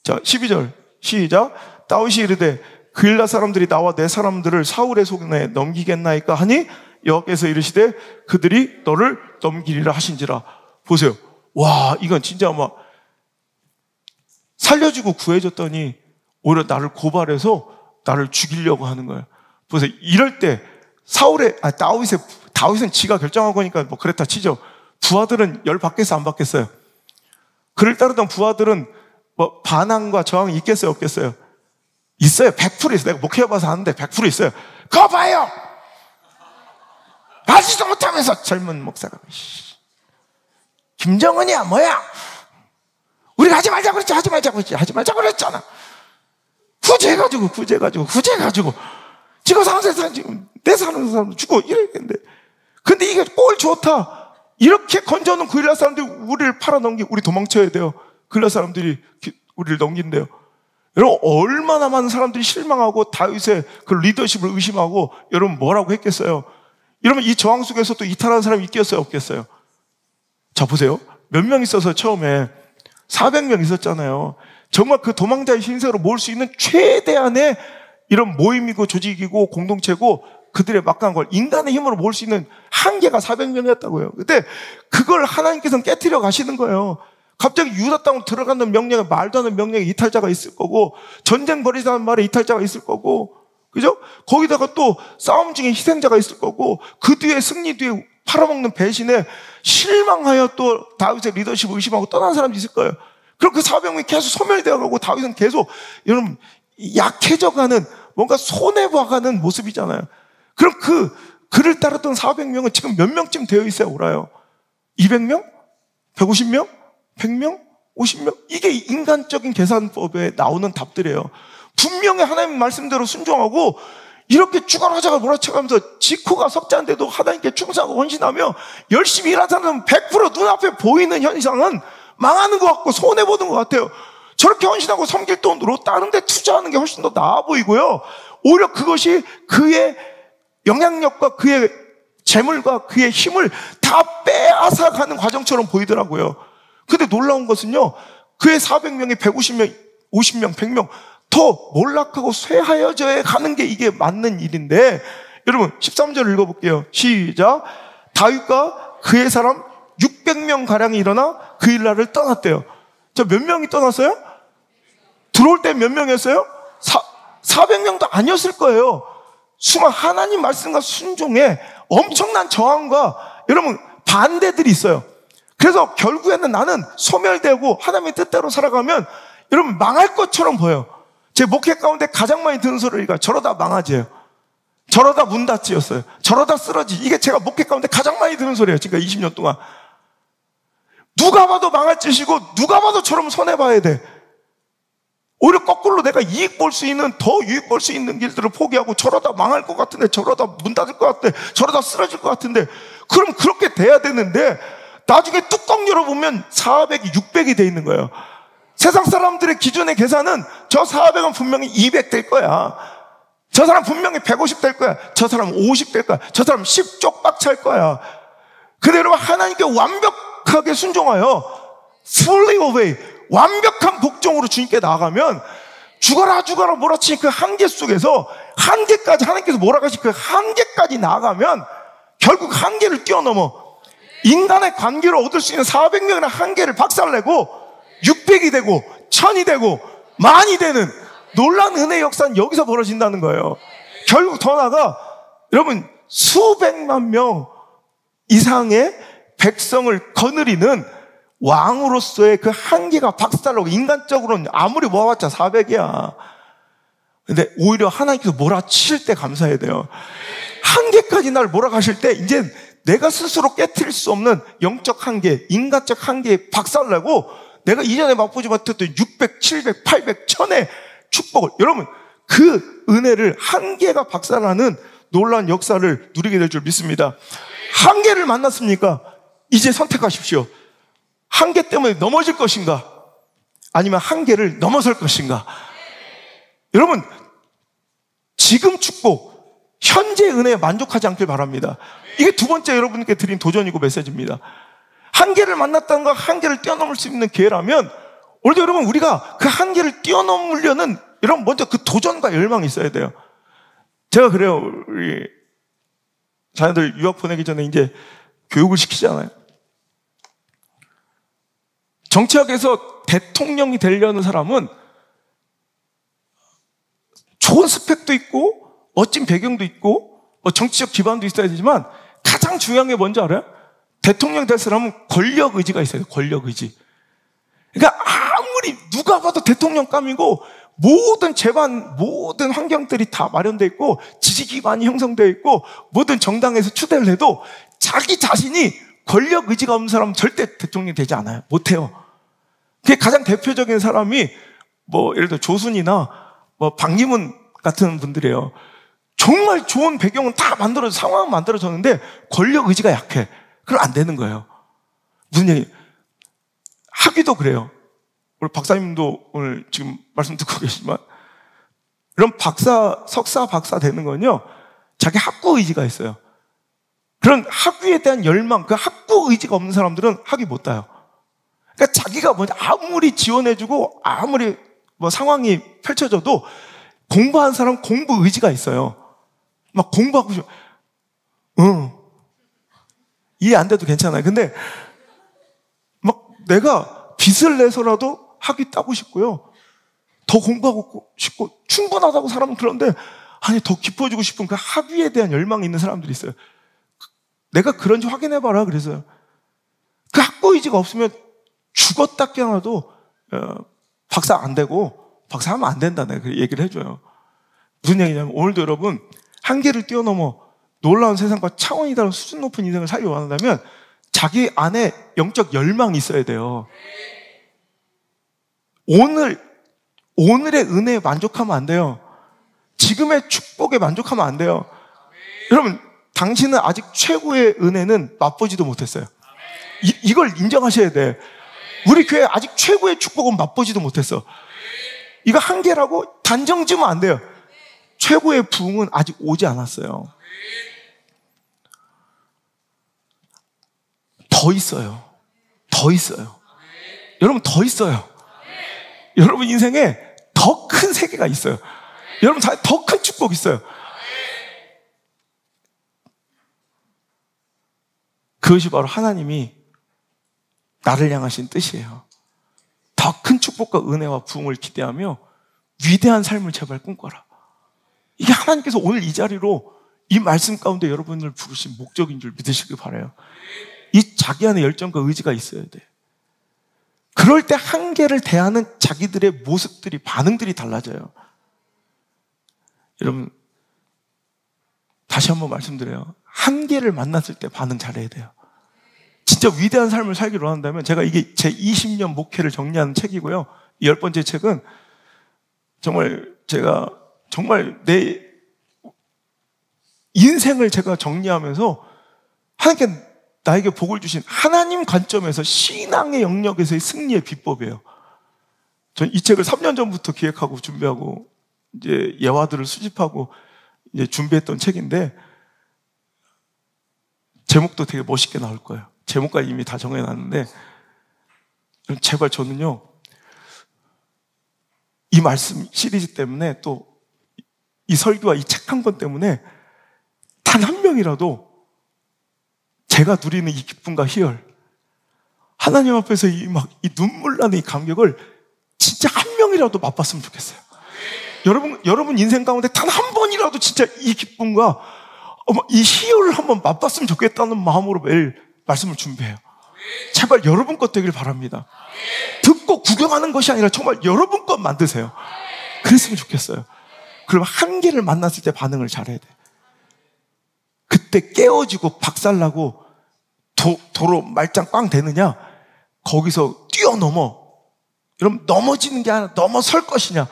자, 12절 시작. 다윗이 이르되 그일라 사람들이 나와 내 사람들을 사울의 손에 넘기겠나이까 하니 여호와께서 이르시되 그들이 너를 넘기리라 하신지라. 보세요. 와, 이건 진짜 막 살려주고 구해줬더니 오히려 나를 고발해서 나를 죽이려고 하는 거예요. 보세요. 이럴 때 다윗은 지가 결정한 거니까 뭐 그랬다 치죠. 부하들은 열 받겠어 안 받겠어요? 그를 따르던 부하들은 뭐 반항과 저항이 있겠어요 없겠어요? 있어요. 100% 있어요. 내가 목회해봐서 아는데 100% 있어요. 그거 봐요. 하지도 못하면서 젊은 목사가 김정은이야 뭐야? 우리가 하지 말자고 그랬잖아. 구제해가지고 지금 상세상 지금 내 사는 사람 죽고 이랬는데 근데 이게 꼴 좋다. 이렇게 건져놓은 그일라 사람들이 우리를 팔아넘기 우리 도망쳐야 돼요. 그일라 사람들이 우리를 넘긴대요. 여러분, 얼마나 많은 사람들이 실망하고 다윗의 그 리더십을 의심하고 여러분 뭐라고 했겠어요? 이러면 이 저항 속에서 또 이탈하는 사람이 있겠어요, 없겠어요? 자, 보세요. 몇 명 있어서 처음에 400명 있었잖아요. 정말 그 도망자의 신세로 모을 수 있는 최대한의 이런 모임이고 조직이고 공동체고 그들의 막강한 걸 인간의 힘으로 모을 수 있는 한계가 400명이었다고요. 근데 그걸 하나님께서는 깨트려 가시는 거예요. 갑자기 유다 땅으로 들어가는 명령에 말도 안 되는 명령에 이탈자가 있을 거고, 전쟁 벌이자는 말에 이탈자가 있을 거고, 그죠? 거기다가 또 싸움 중에 희생자가 있을 거고, 그 뒤에 승리 뒤에 팔아먹는 배신에 실망하여 또 다윗의 리더십을 의심하고 떠난 사람이 있을 거예요. 그럼 그 400명이 계속 소멸되어 가고 다윗은 계속 여러분 약해져가는, 뭔가 손해봐가는 모습이잖아요. 그럼 그를 따랐던 400명은 지금 몇 명쯤 되어 있어야 옳아요? 200명? 150명? 100명? 50명? 이게 인간적인 계산법에 나오는 답들이에요. 분명히 하나님 말씀대로 순종하고 이렇게 죽어라자가 몰아쳐가면서 지코가 석자인데도 하나님께 충성하고 헌신하며 열심히 일하는 사람은 100% 눈앞에 보이는 현상은 망하는 것 같고 손해보는 것 같아요. 저렇게 헌신하고 섬길 돈으로 다른 데 투자하는 게 훨씬 더 나아 보이고요. 오히려 그것이 그의 영향력과 그의 재물과 그의 힘을 다 빼앗아가는 과정처럼 보이더라고요. 근데 놀라운 것은요, 그의 400명이 150명, 50명, 100명 더 몰락하고 쇠하여져 가는 게 이게 맞는 일인데, 여러분 13절 읽어볼게요. 시작. 다윗과 그의 사람 600명 가량이 일어나 그 일날을 떠났대요. 저 몇 명이 떠났어요? 들어올 때 몇 명이었어요? 400명도 아니었을 거예요. 수많은 하나님 말씀과 순종에 엄청난 저항과 여러분 반대들이 있어요. 그래서 결국에는 나는 소멸되고 하나님의 뜻대로 살아가면 여러분 망할 것처럼 보여요. 제 목회 가운데 가장 많이 듣는 소리가 저러다 망하지예요. 저러다 문 닫지였어요. 저러다 쓰러지. 이게 제가 목회 가운데 가장 많이 듣는 소리예요. 지금 20년 동안. 누가 봐도 망할 짓이고 누가 봐도 저러면 손해봐야 돼. 오히려 거꾸로 내가 이익 볼 수 있는, 더 유익 볼 수 있는 길들을 포기하고 저러다 망할 것 같은데, 저러다 문 닫을 것 같은데, 저러다 쓰러질 것 같은데, 그럼 그렇게 돼야 되는데 나중에 뚜껑 열어보면 400이 600이 돼 있는 거예요. 세상 사람들의 기준의 계산은 저 400은 분명히 200 될 거야. 저 사람 분명히 150 될 거야. 저 사람 50 될 거야. 저 사람 10 쪽박 찰 거야. 근데 여러분 하나님께 완벽하게 순종하여 fully obey, 완벽한 복종으로 주님께 나아가면 죽어라 몰아치는 그 한계 속에서 한계까지 하나님께서 몰아가신 그 한계까지 나아가면 결국 한계를 뛰어넘어 인간의 관계로 얻을 수 있는 400명이나 한계를 박살내고 600이 되고 1000이 되고 만이 되는 놀라운 은혜의 역사는 여기서 벌어진다는 거예요. 결국 더 나아가 여러분 수백만 명 이상의 백성을 거느리는 왕으로서의 그 한계가 박살나고, 인간적으로는 아무리 모아봤자 400이야. 근데 오히려 하나님께서 몰아칠 때 감사해야 돼요. 한계까지 날 몰아가실 때 이제 내가 스스로 깨트릴 수 없는 영적 한계, 인간적 한계에 박살나고 내가 이전에 맛보지 못했던 600, 700, 800, 1000의 축복을, 여러분 그 은혜를 한계가 박살나는 놀라운 역사를 누리게 될 줄 믿습니다. 한계를 만났습니까? 이제 선택하십시오. 한계 때문에 넘어질 것인가? 아니면 한계를 넘어설 것인가? 여러분 지금 축복, 현재 은혜에 만족하지 않길 바랍니다. 이게 두 번째 여러분께 드린 도전이고 메시지입니다. 한계를 만났다는 건 한계를 뛰어넘을 수 있는 기회라면, 오늘도 여러분 우리가 그 한계를 뛰어넘으려는 여러분 먼저 그 도전과 열망이 있어야 돼요. 제가 그래요. 우리 자녀들 유학 보내기 전에 이제 교육을 시키잖아요. 정치학에서 대통령이 되려는 사람은 좋은 스펙도 있고 멋진 배경도 있고 정치적 기반도 있어야 되지만 가장 중요한 게 뭔지 알아요? 대통령 될 사람은 권력 의지가 있어요. 권력 의지. 그러니까 아무리 누가 봐도 대통령감이고 모든 제반, 모든 환경들이 다 마련되어 있고 지지 기반이 형성되어 있고 모든 정당에서 추대를 해도 자기 자신이 권력 의지가 없는 사람은 절대 대통령이 되지 않아요. 못해요. 그게 가장 대표적인 사람이 예를 들어 조순이나 박기문 같은 분들이에요. 정말 좋은 배경은 다 상황은 만들어졌는데 권력 의지가 약해. 그럼 안 되는 거예요. 무슨 얘기? 학위도 그래요. 우리 박사님도 오늘 지금 말씀 듣고 계시지만, 이런 석사, 박사 되는 건요, 자기 학구 의지가 있어요. 그런 학위에 대한 열망, 그 학구 의지가 없는 사람들은 학위 못 따요. 그러니까 자기가 아무리 지원해주고, 아무리 상황이 펼쳐져도, 공부한 사람은 공부 의지가 있어요. 막 공부하고 싶어. 이해 안 돼도 괜찮아요. 근데, 막 내가 빚을 내서라도 학위 따고 싶고요. 더 공부하고 싶고, 충분하다고 사람은 그런데, 아니, 더 깊어지고 싶은 그 학위에 대한 열망이 있는 사람들이 있어요. 내가 그런지 확인해봐라, 그래서요. 그 학부 의지가 없으면 죽었다 깨어나도, 박사 안 되고, 박사 하면 안 된다, 내가 얘기를 해줘요. 무슨 얘기냐면, 오늘도 여러분, 한계를 뛰어넘어 놀라운 세상과 차원이 다른 수준 높은 인생을 살기 원한다면, 자기 안에 영적 열망이 있어야 돼요. 오늘의 은혜에 만족하면 안 돼요. 지금의 축복에 만족하면 안 돼요. 여러분, 당신은 아직 최고의 은혜는 맛보지도 못했어요. 이걸 인정하셔야 돼. 우리 교회 아직 최고의 축복은 맛보지도 못했어. 이거 한계라고 단정 지으면 안 돼요. 최고의 부흥은 아직 오지 않았어요. 더 있어요. 더 있어요. 여러분, 더 있어요. 여러분 인생에 더 큰 세계가 있어요. 여러분, 더 큰 축복이 있어요. 그것이 바로 하나님이 나를 향하신 뜻이에요. 더 큰 축복과 은혜와 부흥을 기대하며 위대한 삶을 제발 꿈꿔라. 이게 하나님께서 오늘 이 자리로 이 말씀 가운데 여러분을 부르신 목적인 줄 믿으시길 바라요. 이 자기 안에 열정과 의지가 있어야 돼. 그럴 때 한계를 대하는 자기들의 모습들이, 반응들이 달라져요. 여러분, 다시 한번 말씀드려요. 한계를 만났을 때 반응 잘해야 돼요. 진짜 위대한 삶을 살기로 원한다면, 제가 이게 제 20년 목회를 정리하는 책이고요. 이 10번째 책은 정말 내 인생을 제가 정리하면서 하나님께 나에게 복을 주신 하나님 관점에서 신앙의 영역에서의 승리의 비법이에요. 전 이 책을 3년 전부터 기획하고 준비하고 이제 예화들을 수집하고 이제 준비했던 책인데, 제목도 되게 멋있게 나올 거예요. 제목까지 이미 다 정해놨는데, 제발 저는요, 이 말씀 시리즈 때문에, 또 이 설교와 이 책 한 권 때문에 단 한 명이라도 제가 누리는 이 기쁨과 희열, 하나님 앞에서 이 눈물 나는 이 감격을 진짜 한 명이라도 맛봤으면 좋겠어요. 여러분 인생 가운데 단 한 번이라도 진짜 이 기쁨과 이 희열을 한번 맛봤으면 좋겠다는 마음으로 매일 말씀을 준비해요. 제발 여러분 것 되길 바랍니다. 듣고 구경하는 것이 아니라 정말 여러분 것 만드세요. 그랬으면 좋겠어요. 그럼 한계를 만났을 때 반응을 잘해야 돼. 그때 깨어지고 박살나고 도로 말짱 꽝 되느냐, 거기서 뛰어넘어. 여러분, 넘어지는 게 아니라 넘어설 것이냐,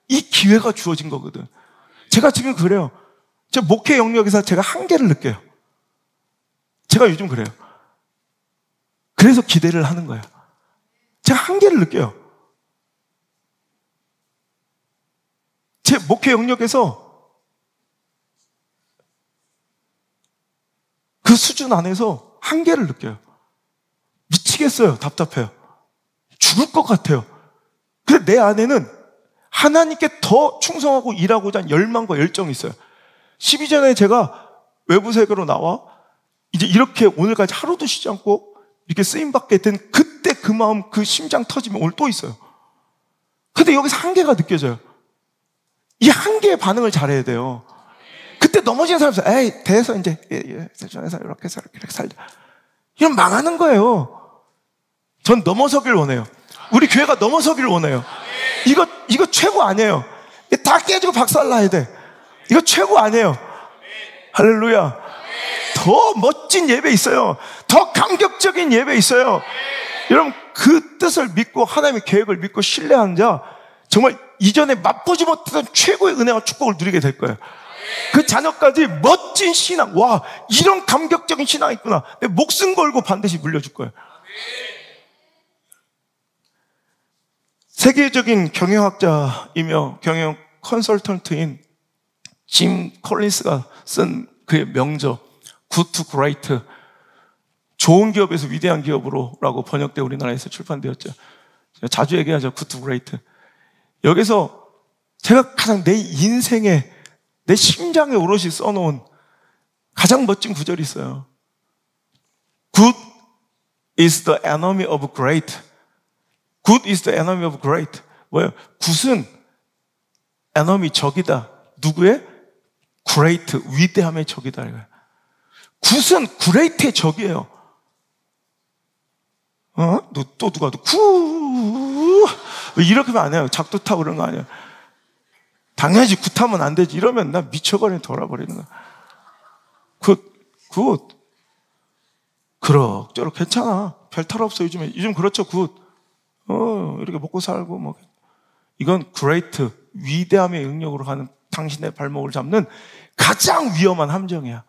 이 기회가 주어진 거거든. 제가 지금 그래요. 제 목회 영역에서 제가 한계를 느껴요. 제가 요즘 그래요. 그래서 기대를 하는 거예요. 제가 한계를 느껴요. 제 목회 영역에서 그 수준 안에서 한계를 느껴요. 미치겠어요. 답답해요. 죽을 것 같아요. 근데 내 안에는 하나님께 더 충성하고 일하고자 하는 열망과 열정이 있어요. 12전에 제가 외부 세계로 나와 이제 이렇게 오늘까지 하루도 쉬지 않고 이렇게 쓰임받게 된 그때 그 마음, 그 심장 터지면 오늘 또 있어요. 근데 여기서 한계가 느껴져요. 이 한계의 반응을 잘해야 돼요. 그때 넘어지는 사람이 있어요. 에이, 대해서 이제 세전에서 이렇게 해서 이렇게 살자. 이런 망하는 거예요. 전 넘어서길 원해요. 우리 교회가 넘어서길 원해요. 이거 최고 아니에요. 다 깨지고 박살나야 돼. 이거 최고 아니에요. 할렐루야. 더 멋진 예배 있어요. 더 감격적인 예배 있어요. 여러분, 그 뜻을 믿고 하나님의 계획을 믿고 신뢰하는 자, 정말 이전에 맛보지 못했던 최고의 은혜와 축복을 누리게 될 거예요. 그 자녀까지 멋진 신앙, 와, 이런 감격적인 신앙이 있구나. 내 목숨 걸고 반드시 물려줄 거예요. 세계적인 경영학자이며 경영 컨설턴트인 짐 콜린스가 쓴 그의 명저 Good to Great, 좋은 기업에서 위대한 기업으로 라고 번역돼 우리나라에서 출판되었죠. 제가 자주 얘기하죠. Good to Great. 여기서 제가 가장 내 인생에, 내 심장에 오롯이 써놓은 가장 멋진 구절이 있어요. Good is the enemy of great. Good is the enemy of great. 뭐예요? 굿은 enemy, 적이다. 누구의? great, 위대함의 적이다. 굿은 great의 적이에요. 또 누가 이렇게 하면 안 해요. 작두 타고 그런 거 아니에요. 당연히 굿하면 안 되지. 이러면 나 미쳐버리는, 돌아버리는 거야. 굿. 그럭저럭 괜찮아. 별 탈 없어. 요즘 그렇죠. 굿. 이렇게 먹고 살고, 뭐. 이건 great, 위대함의 영역으로 가는 당신의 발목을 잡는 가장 위험한 함정이야.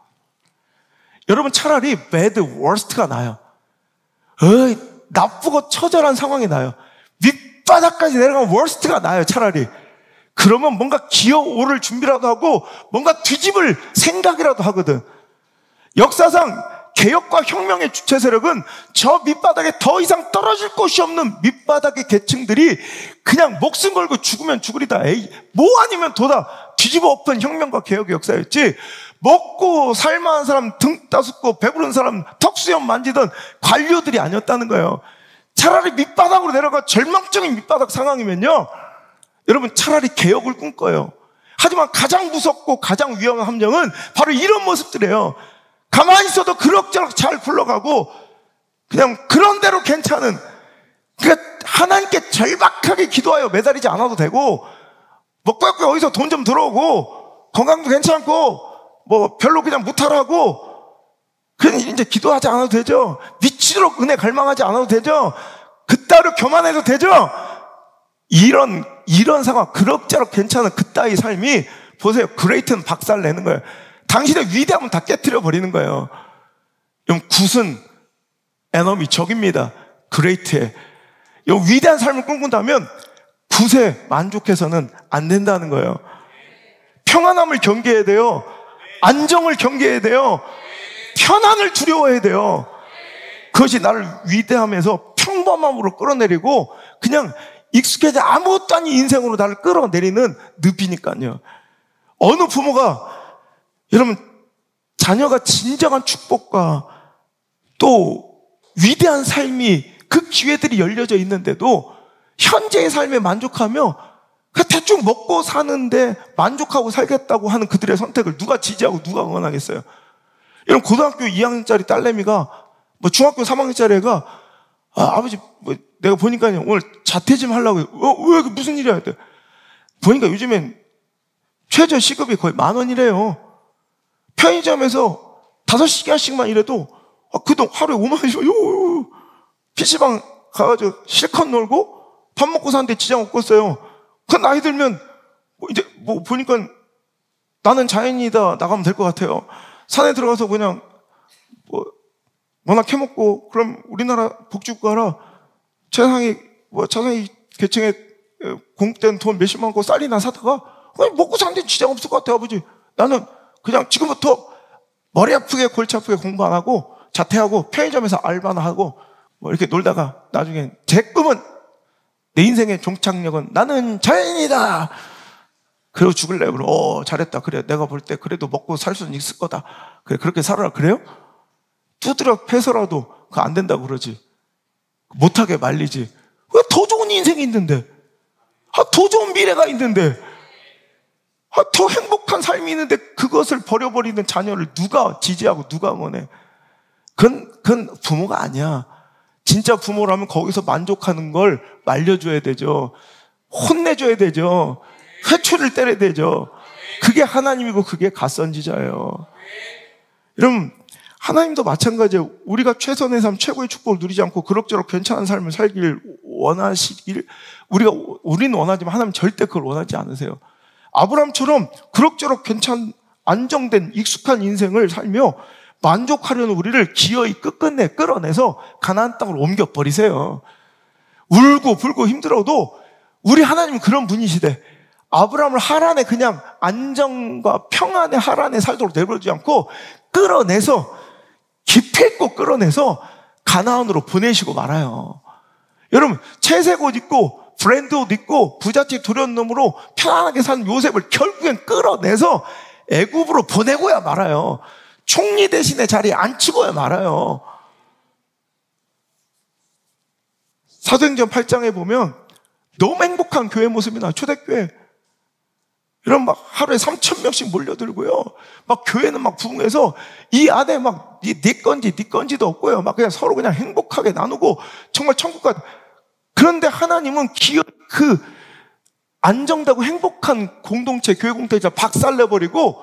여러분, 차라리 bad, worst가 나요. 나쁘고 처절한 상황이 나요. 밑바닥까지 내려가면 worst가 나요, 차라리. 그러면 뭔가 기어오를 준비라도 하고 뭔가 뒤집을 생각이라도 하거든. 역사상 개혁과 혁명의 주체 세력은 저 밑바닥에 더 이상 떨어질 곳이 없는 밑바닥의 계층들이 그냥 목숨 걸고 죽으면 죽으리다. 뭐 아니면 도다 뒤집어 엎은 혁명과 개혁의 역사였지. 먹고 살만한 사람 등 따숩고 배부른 사람 턱수염 만지던 관료들이 아니었다는 거예요. 차라리 밑바닥으로 내려가 절망적인 밑바닥 상황이면요, 여러분 차라리 개혁을 꿈꿔요. 하지만 가장 무섭고 가장 위험한 함정은 바로 이런 모습들이에요. 가만히 있어도 그럭저럭 잘 굴러가고 그냥 그런 대로 괜찮은, 그러니까 하나님께 절박하게 기도하여 매달리지 않아도 되고, 뭐 꽤 어디서 돈 좀 들어오고 건강도 괜찮고 뭐 별로 그냥 무탈하고 그냥 이제 기도하지 않아도 되죠. 미치도록 은혜 갈망하지 않아도 되죠. 그따위로 교만해도 되죠. 이런 상황, 그럭저럭 괜찮은 그따위 삶이, 보세요. 그레이트는 박살 내는 거예요. 당신의 위대함은 다 깨트려 버리는 거예요. 그럼 굿은 에너미, 적입니다. 그레이트에. 이 위대한 삶을 꿈꾼다면 굿에 만족해서는 안 된다는 거예요. 평안함을 경계해야 돼요. 안정을 경계해야 돼요. 편안을 두려워해야 돼요. 그것이 나를 위대함에서 평범함으로 끌어내리고 그냥 익숙해져 아무것도 아닌 인생으로 나를 끌어내리는 늪이니까요. 어느 부모가, 여러분, 자녀가 진정한 축복과 또 위대한 삶이, 그 기회들이 열려져 있는데도 현재의 삶에 만족하며 대충 먹고 사는데 만족하고 살겠다고 하는 그들의 선택을 누가 지지하고 누가 응원하겠어요? 여러분, 고등학교 2학년짜리 딸내미가, 뭐 중학교 3학년짜리 애가, 아버지, 뭐 내가 보니까요, 오늘 자퇴 좀 하려고 해요. 왜, 무슨 일이야? 했대. 보니까 요즘엔 최저 시급이 거의 10,000원이래요. 편의점에서 5시간씩만 일해도, 그동안 하루에 50,000원이요. PC방 가가지고 실컷 놀고 밥 먹고 사는데 지장 없겠어요. 그 나이 들면, 이제 뭐 보니까 나는 자연이다 나가면 될 것 같아요. 산에 들어가서 그냥, 뭐나 캐먹고, 그럼 우리나라 복지국가라 최상위 계층에 공된 돈 몇십만 원고 쌀이나 사다가 그냥 먹고 사는데 지장 없을 것 같아요, 아버지. 나는 그냥 지금부터 머리 아프게 골치 아프게 공부 안 하고 자퇴하고 편의점에서 알바나 하고 뭐 이렇게 놀다가 나중에 제 꿈은, 내 인생의 종착역은 나는 자연이다. 그러고 죽을래요. 그럼 잘했다. 그래, 내가 볼 때 그래도 먹고 살 수는 있을 거다. 그래, 그렇게 살아라. 그래요? 두드려 패서라도 그거 안 된다고 그러지. 못하게 말리지. 왜 더 좋은 인생이 있는데, 더 좋은 미래가 있는데, 더 행복한 삶이 있는데 그것을 버려버리는 자녀를 누가 지지하고 누가 응원해? 그건 부모가 아니야. 진짜 부모라면 거기서 만족하는 걸 말려줘야 되죠. 혼내줘야 되죠. 회초리를 때려야 되죠. 그게 하나님이고 그게 갓선지자예요. 여러분, 하나님도 마찬가지예요. 우리가 최선의 삶, 최고의 축복을 누리지 않고 그럭저럭 괜찮은 삶을 살길 원하시길, 우리는 원하지만 하나님 절대 그걸 원하지 않으세요. 아브라함처럼 그럭저럭 안정된 익숙한 인생을 살며 만족하려는 우리를 기어이 끝끝내 끌어내서 가나안 땅으로 옮겨버리세요. 울고 불고 힘들어도 우리 하나님은 그런 분이시대. 아브라함을 하란에 그냥 안정과 평안의 하란에 살도록 내버려두지 않고 끌어내서 깊이 있고 끌어내서 가나안으로 보내시고 말아요. 여러분, 채색 옷 입고 브랜드 옷 입고 부잣집 두려운 놈으로 편안하게 사는 요셉을 결국엔 끌어내서 애굽으로 보내고야 말아요. 총리 대신에 자리에 앉히고야 말아요. 사도행전 8장에 보면 너무 행복한 교회 모습이 나와요. 초대교회. 이런 막 하루에 3,000명씩 몰려들고요. 막 교회는 막 부흥해서 이 안에 막 네 건지도 없고요. 막 그냥 서로 그냥 행복하게 나누고 정말 천국 같은. 그런데 하나님은 그 안정되고 행복한 공동체, 교회 공동체를 박살내버리고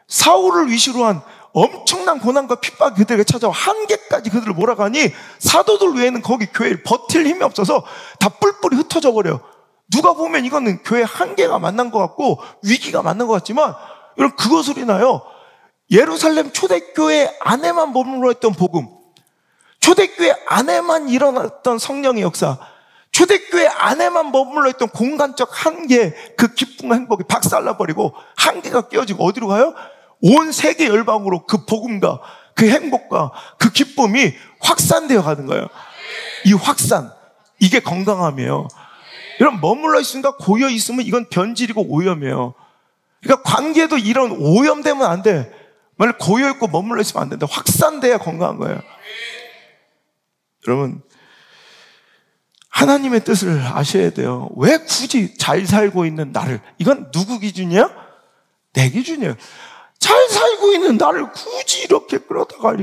사울을 위시로 한 엄청난 고난과 핍박이 그들에게 찾아와 한계까지 그들을 몰아가니 사도들 외에는 거기 교회를 버틸 힘이 없어서 다 뿔뿔이 흩어져 버려요. 누가 보면 이거는 교회 한계가 만난 것 같고 위기가 만난 것 같지만 여러분 그거 소리 나요. 예루살렘 초대교회 안에만 머물러 있던 복음, 초대교회 안에만 일어났던 성령의 역사, 초대교회 안에만 머물러 있던 공간적 한계, 그 기쁨과 행복이 박살나버리고 한계가 깨어지고 어디로 가요? 온 세계 열방으로 그 복음과 그 행복과 그 기쁨이 확산되어 가는 거예요. 이 확산, 이게 건강함이에요. 여러분 머물러 있으니까 고여 있으면 이건 변질이고 오염이에요. 그러니까 관계도 이런 오염되면 안 돼. 만약 고여 있고 머물러 있으면 안 된다. 확산돼야 건강한 거예요. 여러분 하나님의 뜻을 아셔야 돼요. 왜 굳이 잘 살고 있는 나를, 이건 누구 기준이야? 내 기준이에요. 잘 살고 있는 나를 굳이 이렇게 끌어다가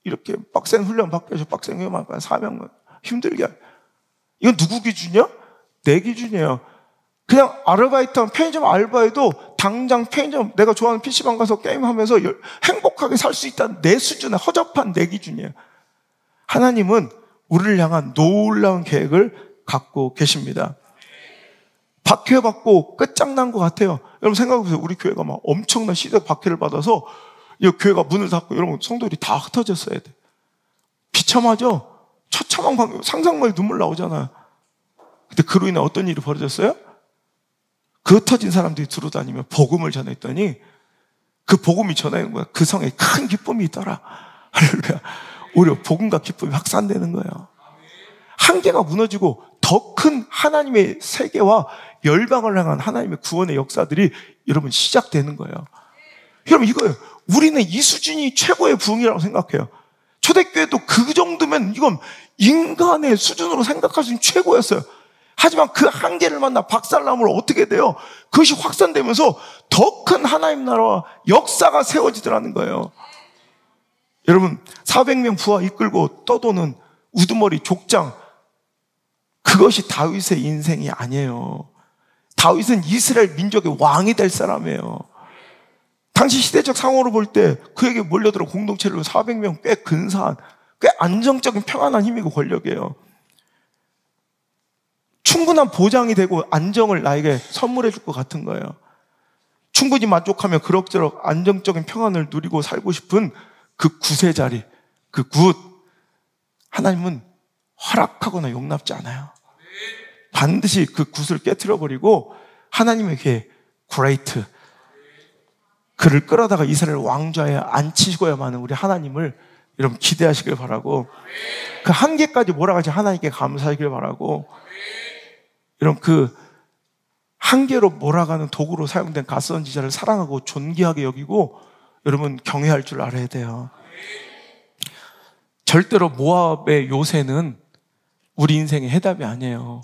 이렇게 빡센 훈련 받게 해서 빡센 훈련 사명 힘들게 하죠. 이건 누구 기준이야? 내 기준이에요. 그냥 아르바이트한 편의점 알바해도 당장 편의점 내가 좋아하는 PC방 가서 게임하면서 행복하게 살 수 있다는 내 수준에 허접한 내 기준이에요. 하나님은 우리를 향한 놀라운 계획을 갖고 계십니다. 박해받고 끝장난 것 같아요. 여러분 생각해보세요. 우리 교회가 막 엄청난 시대적 박해를 받아서 이 교회가 문을 닫고 여러분 성도들이 다 흩어졌어야 돼. 비참하죠? 처참한 광경, 상상만 해도 눈물 나오잖아요. 근데 그로 인해 어떤 일이 벌어졌어요? 그 흩어진 사람들이 들어다니며 복음을 전했더니 그 복음이 전하는 거야. 그 성에 큰 기쁨이 있더라. 할렐루야. 오히려 복음과 기쁨이 확산되는 거예요. 한계가 무너지고 더 큰 하나님의 세계와 열방을 향한 하나님의 구원의 역사들이 여러분 시작되는 거예요. 여러분 이거예요. 우리는 이 수준이 최고의 부흥이라고 생각해요. 초대교회도 그 정도면 이건 인간의 수준으로 생각할 수 있는 최고였어요. 하지만 그 한계를 만나 박살나므로 어떻게 돼요? 그것이 확산되면서 더 큰 하나님 나라와 역사가 세워지더라는 거예요. 여러분 400명 부하 이끌고 떠도는 우두머리 족장, 그것이 다윗의 인생이 아니에요. 다윗은 이스라엘 민족의 왕이 될 사람이에요. 당시 시대적 상황으로 볼 때 그에게 몰려들어 공동체로 400명 꽤 근사한, 꽤 안정적인 평안한 힘이고 권력이에요. 충분한 보장이 되고 안정을 나에게 선물해 줄 것 같은 거예요. 충분히 만족하며 그럭저럭 안정적인 평안을 누리고 살고 싶은 그 굿의 자리, 그 굿, 하나님은 허락하거나 용납지 않아요. 반드시 그 굿을 깨트려버리고 하나님에게 great, 그를 끌어다가 이스라엘 왕좌에 앉히시고야만 우리 하나님을 여러분 기대하시길 바라고, 그 한계까지 몰아가지 하나님께 감사하길 바라고, 여러분 그 한계로 몰아가는 도구로 사용된 가스선지자를 사랑하고 존귀하게 여기고 여러분 경외할 줄 알아야 돼요. 절대로 모압의 요새는 우리 인생의 해답이 아니에요.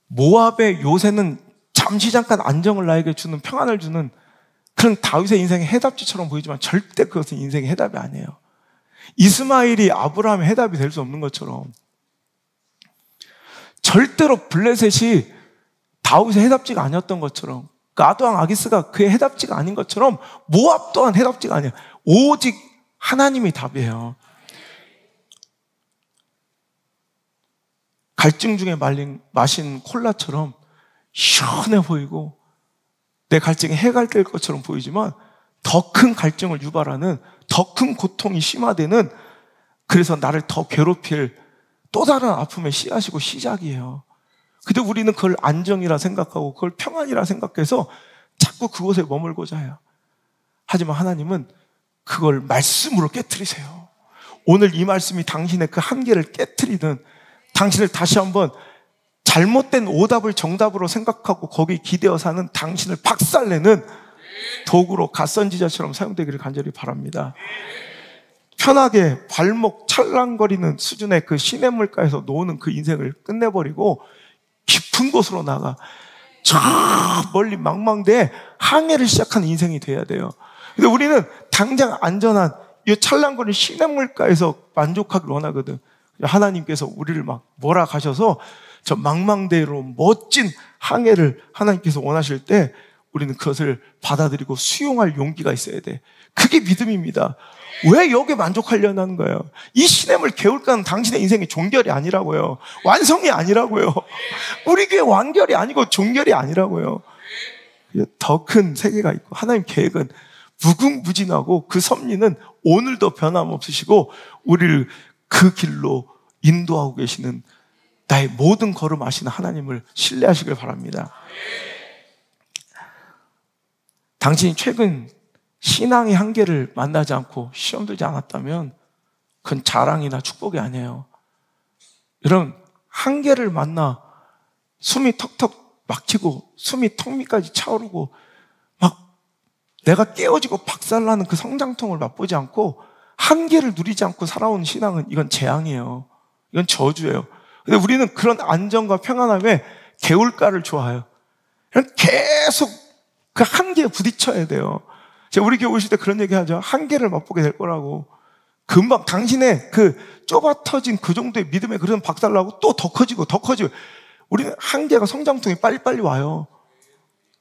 모압의 요새는 잠시 잠깐 안정을 나에게 주는, 평안을 주는 그런 다윗의 인생의 해답지처럼 보이지만 절대 그것은 인생의 해답이 아니에요. 이스마엘이 아브라함의 해답이 될 수 없는 것처럼 절대로 블레셋이 다윗의 해답지가 아니었던 것처럼, 그 아도왕 아기스가 그의 해답지가 아닌 것처럼 모압 또한 해답지가 아니에요. 오직 하나님이 답이에요. 갈증 중에 마신 콜라처럼 시원해 보이고 내 갈증에 해가 될 것처럼 보이지만 더 큰 갈증을 유발하는, 더 큰 고통이 심화되는, 그래서 나를 더 괴롭힐, 또 다른 아픔의 씨앗이고 시작이에요. 근데 우리는 그걸 안정이라 생각하고 그걸 평안이라 생각해서 자꾸 그곳에 머물고자 해요. 하지만 하나님은 그걸 말씀으로 깨트리세요. 오늘 이 말씀이 당신의 그 한계를 깨트리든 당신을 다시 한번 잘못된 오답을 정답으로 생각하고 거기에 기대어 사는 당신을 박살내는 도구로 갓선지자처럼 사용되기를 간절히 바랍니다. 편하게 발목 찰랑거리는 수준의 그 시냇물가에서 노는 그 인생을 끝내버리고 깊은 곳으로 나가 저 멀리 망망대해 항해를 시작하는 인생이 돼야 돼요. 근데 우리는 당장 안전한 이 찰랑거리는 시냇물가에서 만족하길 원하거든. 하나님께서 우리를 막 몰아가셔서 저 망망대해로 멋진 항해를 하나님께서 원하실 때 우리는 그것을 받아들이고 수용할 용기가 있어야 돼. 그게 믿음입니다. 왜 여기에 만족하려는 거예요? 이 시냇물 개울가는 당신의 인생의 종결이 아니라고요. 완성이 아니라고요. 우리 교회 완결이 아니고 종결이 아니라고요. 더 큰 세계가 있고 하나님 계획은 무궁무진하고 그 섭리는 오늘도 변함없으시고 우리를 그 길로 인도하고 계시는 나의 모든 걸음 아시는 하나님을 신뢰하시길 바랍니다. 당신이 최근 신앙의 한계를 만나지 않고 시험 들지 않았다면 그건 자랑이나 축복이 아니에요. 여러분, 한계를 만나 숨이 턱턱 막히고 숨이 턱 밑까지 차오르고 막 내가 깨어지고 박살나는 그 성장통을 맛보지 않고 한계를 누리지 않고 살아온 신앙은 이건 재앙이에요. 이건 저주예요. 근데 우리는 그런 안정과 평안함에 개울가를 좋아해요. 그냥 계속 그 한계에 부딪혀야 돼요. 제가 우리 교회 오실 때 그런 얘기 하죠. 한계를 맛보게 될 거라고. 금방 당신의 그 좁아 터진 그 정도의 믿음에 그런 박살나고 또 더 커지고 더 커지고. 우리는 한계가 성장통이 빨리빨리 와요.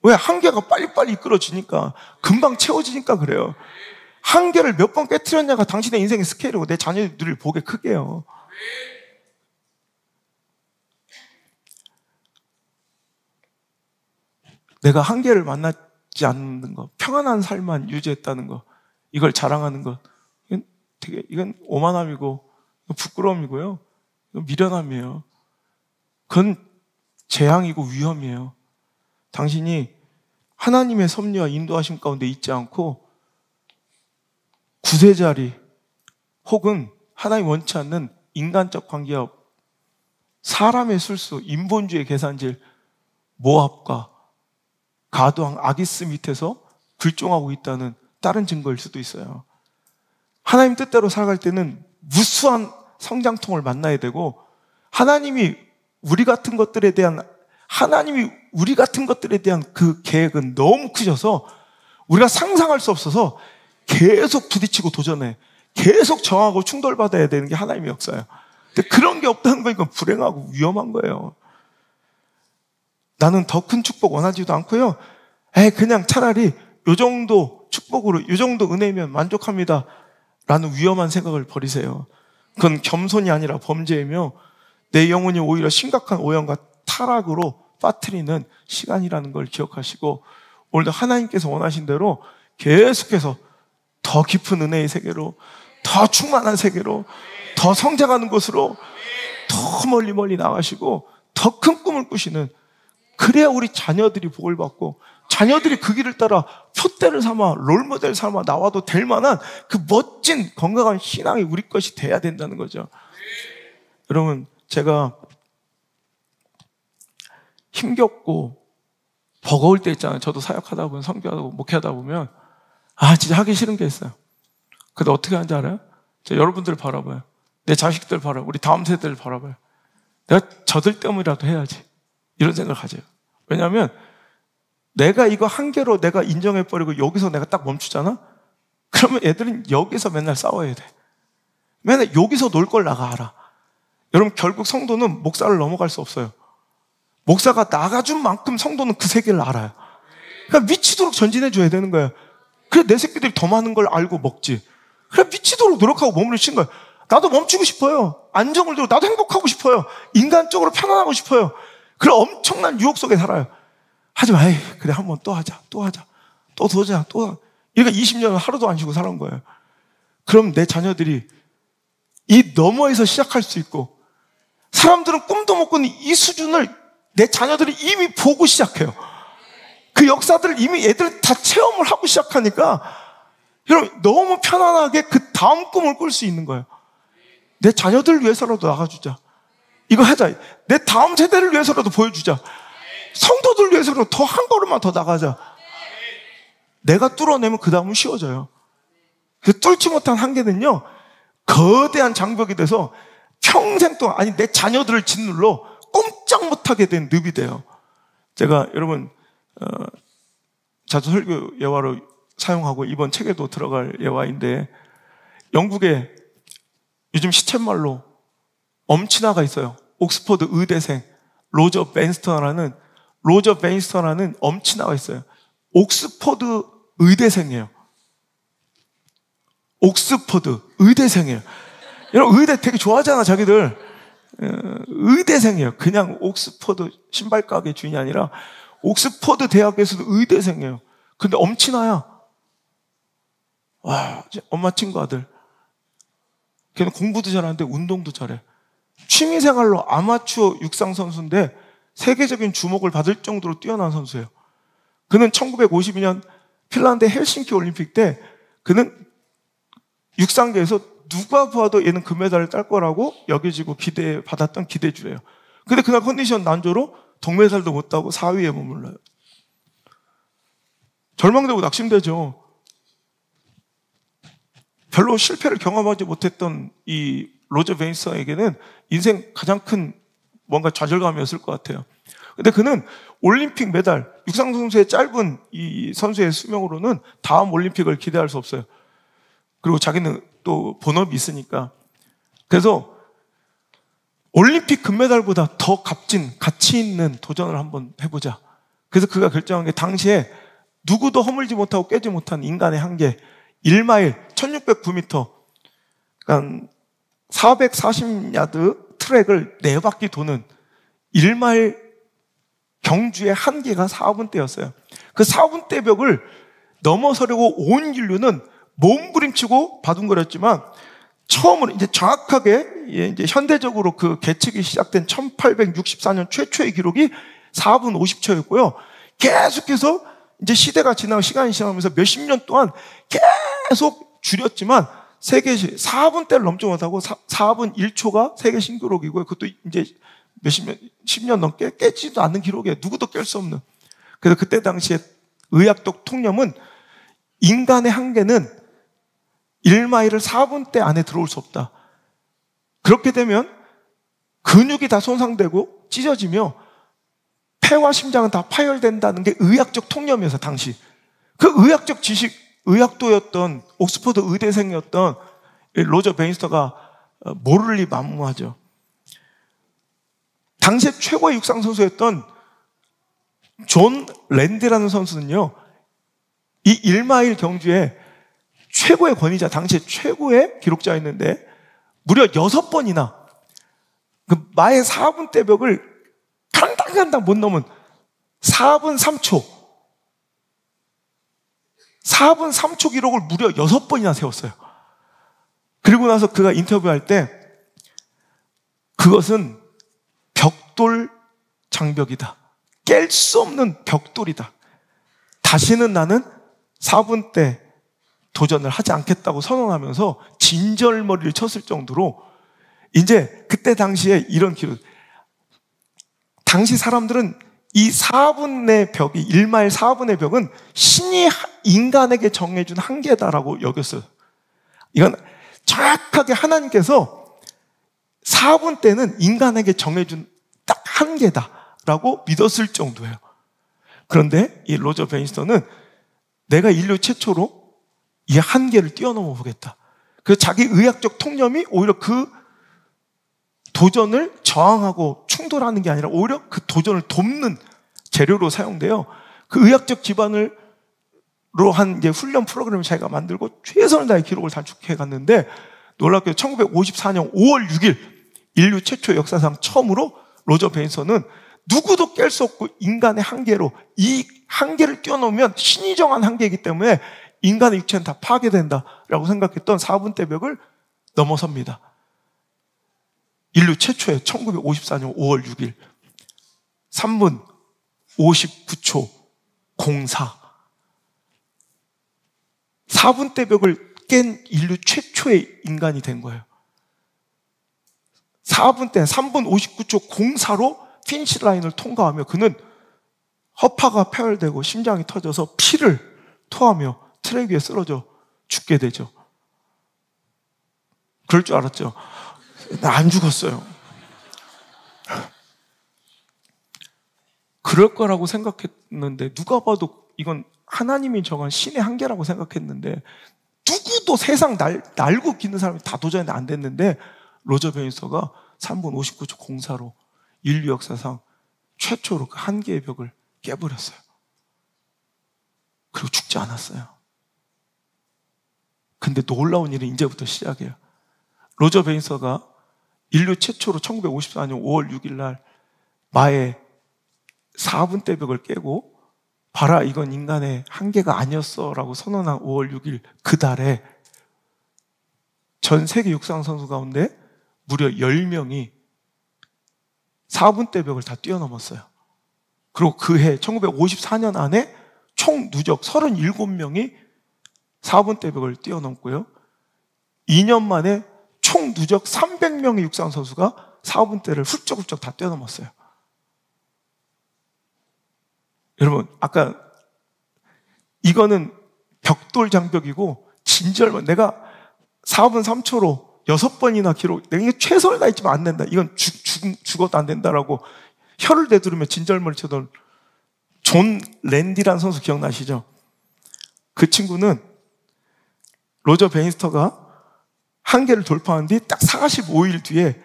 왜? 한계가 빨리빨리 이끌어지니까 금방 채워지니까 그래요. 한계를 몇 번 깨트렸냐가 당신의 인생의 스케일이고 내 자녀들을 보게 크게 해요. 내가 한계를 만나지 않는 것, 평안한 삶만 유지했다는 것, 이걸 자랑하는 것, 이건 오만함이고 부끄러움이고요. 이건 미련함이에요. 그건 재앙이고 위험이에요. 당신이 하나님의 섭리와 인도하심 가운데 있지 않고 구세자리 혹은 하나님 원치 않는 인간적 관계와 사람의 술수, 인본주의 계산질, 모압과 가도왕 아기스 밑에서 불종하고 있다는 다른 증거일 수도 있어요. 하나님 뜻대로 살아갈 때는 무수한 성장통을 만나야 되고 하나님이 우리 같은 것들에 대한 그 계획은 너무 크셔서 우리가 상상할 수 없어서 계속 부딪히고 도전해. 계속 정하고 충돌받아야 되는 게 하나님의 역사예요. 근데 그런 게 없다는 건 이건 불행하고 위험한 거예요. 나는 더 큰 축복 원하지도 않고요. 그냥 차라리 요 정도 축복으로, 요 정도 은혜면 만족합니다. 라는 위험한 생각을 버리세요. 그건 겸손이 아니라 범죄이며 내 영혼이 오히려 심각한 오염과 타락으로 빠뜨리는 시간이라는 걸 기억하시고 오늘도 하나님께서 원하신 대로 계속해서 더 깊은 은혜의 세계로, 더 충만한 세계로, 더 성장하는 곳으로 더 멀리 나가시고 더 큰 꿈을 꾸시는, 그래야 우리 자녀들이 복을 받고 자녀들이 그 길을 따라 표대를 삼아 롤모델 삼아 나와도 될 만한 그 멋진 건강한 신앙이 우리 것이 돼야 된다는 거죠. 여러분, 제가 힘겹고 버거울 때 있잖아요. 저도 사역하다 보면, 선교하고 목회하다 보면 진짜 하기 싫은 게 있어요. 근데 어떻게 하는지 알아요? 제가 여러분들을 바라봐요. 내 자식들 바라봐요. 우리 다음 세대를 바라봐요. 내가 저들 때문이라도 해야지, 이런 생각을 가져요. 왜냐하면 내가 이거 한계로 내가 인정해버리고 여기서 내가 딱 멈추잖아? 그러면 애들은 여기서 맨날 싸워야 돼. 맨날 여기서 놀 걸 나가 알아. 여러분, 결국 성도는 목사를 넘어갈 수 없어요. 목사가 나가준 만큼 성도는 그 세계를 알아요. 그러니까 미치도록 전진해줘야 되는 거예요. 그래 내 새끼들이 더 많은 걸 알고 먹지. 그래 미치도록 노력하고 몸을 친 거예요. 나도 멈추고 싶어요. 안정을 들고 나도 행복하고 싶어요. 인간적으로 편안하고 싶어요. 그래 엄청난 유혹 속에 살아요. 하지만 그래 한번 또 하자, 또 도전하자, 이러니까 20년을 하루도 안 쉬고 살아온 거예요. 그럼 내 자녀들이 이 너머에서 시작할 수 있고 사람들은 꿈도 못 꾸는 이 수준을 내 자녀들이 이미 보고 시작해요. 그 역사들을 이미 애들이 다 체험을 하고 시작하니까 여러분 너무 편안하게 그 다음 꿈을 꿀 수 있는 거예요. 내 자녀들을 위해서라도 나가주자. 이거 하자. 내 다음 세대를 위해서라도 보여주자. 성도들 위해서라도 더 한 걸음만 더 나가자. 내가 뚫어내면 그 다음은 쉬워져요. 그 뚫지 못한 한계는요, 거대한 장벽이 돼서 평생 동안, 아니 내 자녀들을 짓눌러 꼼짝 못하게 된 늪이 돼요. 제가 여러분 자주 설교 예화로 사용하고 이번 책에도 들어갈 예화인데, 영국에 요즘 시쳇말로 엄친아가 있어요. 옥스퍼드 의대생 로저 벤스턴이라는 엄친아가 있어요. 옥스퍼드 의대생이에요. 옥스퍼드 의대생이에요. 여러분 의대 되게 좋아하잖아 자기들. 의대생이에요. 그냥 옥스퍼드 신발 가게 주인이 아니라 옥스퍼드 대학에서도 의대생이에요. 근데 엄친아야. 와, 엄마 친구 아들. 걔는 공부도 잘하는데 운동도 잘해. 취미생활로 아마추어 육상 선수인데 세계적인 주목을 받을 정도로 뛰어난 선수예요. 그는 1952년 핀란드 헬싱키 올림픽 때 그는 육상계에서 누가 봐도 얘는 금메달을 딸 거라고 여겨지고 기대받았던 기대주예요. 근데 그날 컨디션 난조로 동메달도 못 따고 4위에 머물러요. 절망되고 낙심되죠. 별로 실패를 경험하지 못했던 이 로저 베인스턴에게는 인생 가장 큰 뭔가 좌절감이었을 것 같아요. 근데 그는 올림픽 메달, 육상 선수의 짧은 이 선수의 수명으로는 다음 올림픽을 기대할 수 없어요. 그리고 자기는 또 본업이 있으니까. 그래서 올림픽 금메달보다 더 값진 가치 있는 도전을 한번 해보자. 그래서 그가 결정한 게 당시에 누구도 허물지 못하고 깨지 못한 인간의 한계, 1마일 1609m, 그러니까 440야드 트랙을 4바퀴 도는 1마일 경주의 한계가 4분대였어요. 그 4분대 벽을 넘어서려고 온 인류는 몸부림치고 바둥거렸지만 처음으로 이제 정확하게 이제 현대적으로 그 계측이 시작된 1864년 최초의 기록이 4분 50초였고요. 계속해서 이제 시대가 지나고 시간이 지나면서 몇십 년 동안 계속 줄였지만 세계 4분대를 넘지 못하고 4분 1초가 세계 신기록이고요. 그것도 이제 몇십 년, 10년 넘게 깨지도 않는 기록이에요. 누구도 깰 수 없는. 그래서 그때 당시에 의학적 통념은 인간의 한계는 1마일을 4분대 안에 들어올 수 없다. 그렇게 되면 근육이 다 손상되고 찢어지며 폐와 심장은 다 파열된다는 게 의학적 통념이어서 당시. 그 의학적 지식, 의학도였던 옥스퍼드 의대생이었던 로저 베인스턴가 모를 리 만무하죠. 당시에 최고의 육상 선수였던 존 랜드라는 선수는요, 이 1마일 경주에 최고의 권위자, 당시에 최고의 기록자였는데 무려 6번이나 그 마의 4분대 벽을 간당간당 못 넘은 4분 3초 기록을 무려 6번이나 세웠어요. 그리고 나서 그가 인터뷰할 때 그것은 벽돌 장벽이다. 깰 수 없는 벽돌이다. 다시는 나는 4분대 도전을 하지 않겠다고 선언하면서 진절머리를 쳤을 정도로 이제 그때 당시에 이런 기록. 당시 사람들은 이 4분의 벽이 1마일 4분의 벽은 신이 인간에게 정해준 한계다라고 여겼어요. 이건 정확하게 하나님께서 4분 때는 인간에게 정해준 딱 한계다라고 믿었을 정도예요. 그런데 이 로저 베인스턴은 내가 인류 최초로 이 한계를 뛰어넘어 보겠다. 그래서 자기 의학적 통념이 오히려 그 도전을 저항하고 충돌하는 게 아니라 오히려 그 도전을 돕는 재료로 사용돼요. 그 의학적 기반으로 한 이제 훈련 프로그램을 자기가 만들고 최선을 다해 기록을 단축해 갔는데 놀랍게도 1954년 5월 6일 인류 최초 역사상 처음으로 로저 베인스턴은 누구도 깰 수 없고 인간의 한계로 이 한계를 뛰어넘으면 신이 정한 한계이기 때문에 인간의 육체는 다 파괴된다라고 생각했던 4분대 벽을 넘어섭니다. 인류 최초의 1954년 5월 6일 3분 59초 04 4분대 벽을 깬 인류 최초의 인간이 된 거예요. 4분대 3분 59초 04로 피니시 라인을 통과하며 그는 허파가 파열되고 심장이 터져서 피를 토하며 트랙 위에 쓰러져 죽게 되죠. 그럴 줄 알았죠. 나 안 죽었어요. 그럴 거라고 생각했는데 누가 봐도 이건 하나님이 정한 신의 한계라고 생각했는데 누구도 세상 날고 기는 사람이 다 도전이 안 됐는데 로저 베니서가 3분 59초 04로 인류 역사상 최초로 그 한계의 벽을 깨버렸어요. 그리고 죽지 않았어요. 근데 놀라운 일은 이제부터 시작이에요. 로저 베니서가 인류 최초로 1954년 5월 6일 날 마의 4분대 벽을 깨고 봐라 이건 인간의 한계가 아니었어 라고 선언한 5월 6일 그 달에 전 세계 육상 선수 가운데 무려 10명이 4분대 벽을 다 뛰어넘었어요. 그리고 그해 1954년 안에 총 누적 37명이 4분대 벽을 뛰어넘고요. 2년 만에 총 누적 300명의 육상 선수가 4분대를 훌쩍훌쩍 다 뛰어넘었어요. 여러분, 아까 이거는 벽돌 장벽이고 진절만 내가 4분 3초로 6번이나 기록, 내가 이게 최선을 다했지만 안 된다. 이건 죽어도 안 된다라고 혀를 내두르며 진절머리 치던 존 랜디라는 선수 기억나시죠? 그 친구는 로저 베니스터가 한계를 돌파한 뒤 딱 45일 뒤에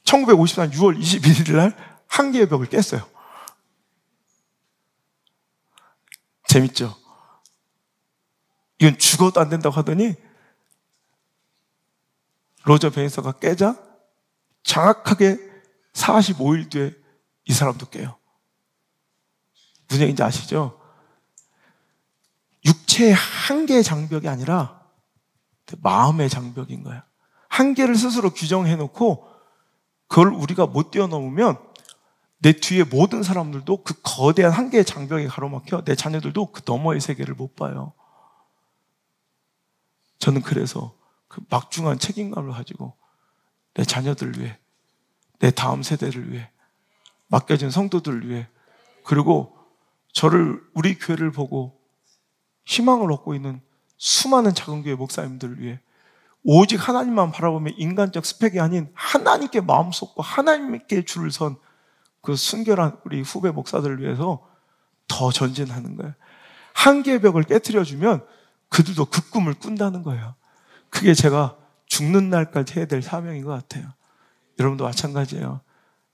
1954년 6월 21일 날 한계의 벽을 깼어요. 재밌죠? 이건 죽어도 안 된다고 하더니 로저 베니서가 깨자 정확하게 45일 뒤에 이 사람도 깨요. 무슨 얘기인지 아시죠? 육체의 한계의 장벽이 아니라 마음의 장벽인 거예요. 한계를 스스로 규정해놓고 그걸 우리가 못 뛰어넘으면 내 뒤에 모든 사람들도 그 거대한 한계의 장벽에 가로막혀 내 자녀들도 그 너머의 세계를 못 봐요. 저는 그래서 그 막중한 책임감을 가지고 내 자녀들을 위해, 내 다음 세대를 위해, 맡겨진 성도들을 위해, 그리고 우리 교회를 보고 희망을 얻고 있는 수많은 작은 교회 목사님들을 위해 오직 하나님만 바라보며 인간적 스펙이 아닌 하나님께 마음 쏟고 하나님께 줄을 선 그 순결한 우리 후배 목사들을 위해서 더 전진하는 거예요. 한계의 벽을 깨트려주면 그들도 그 꿈을 꾼다는 거예요. 그게 제가 죽는 날까지 해야 될 사명인 것 같아요. 여러분도 마찬가지예요.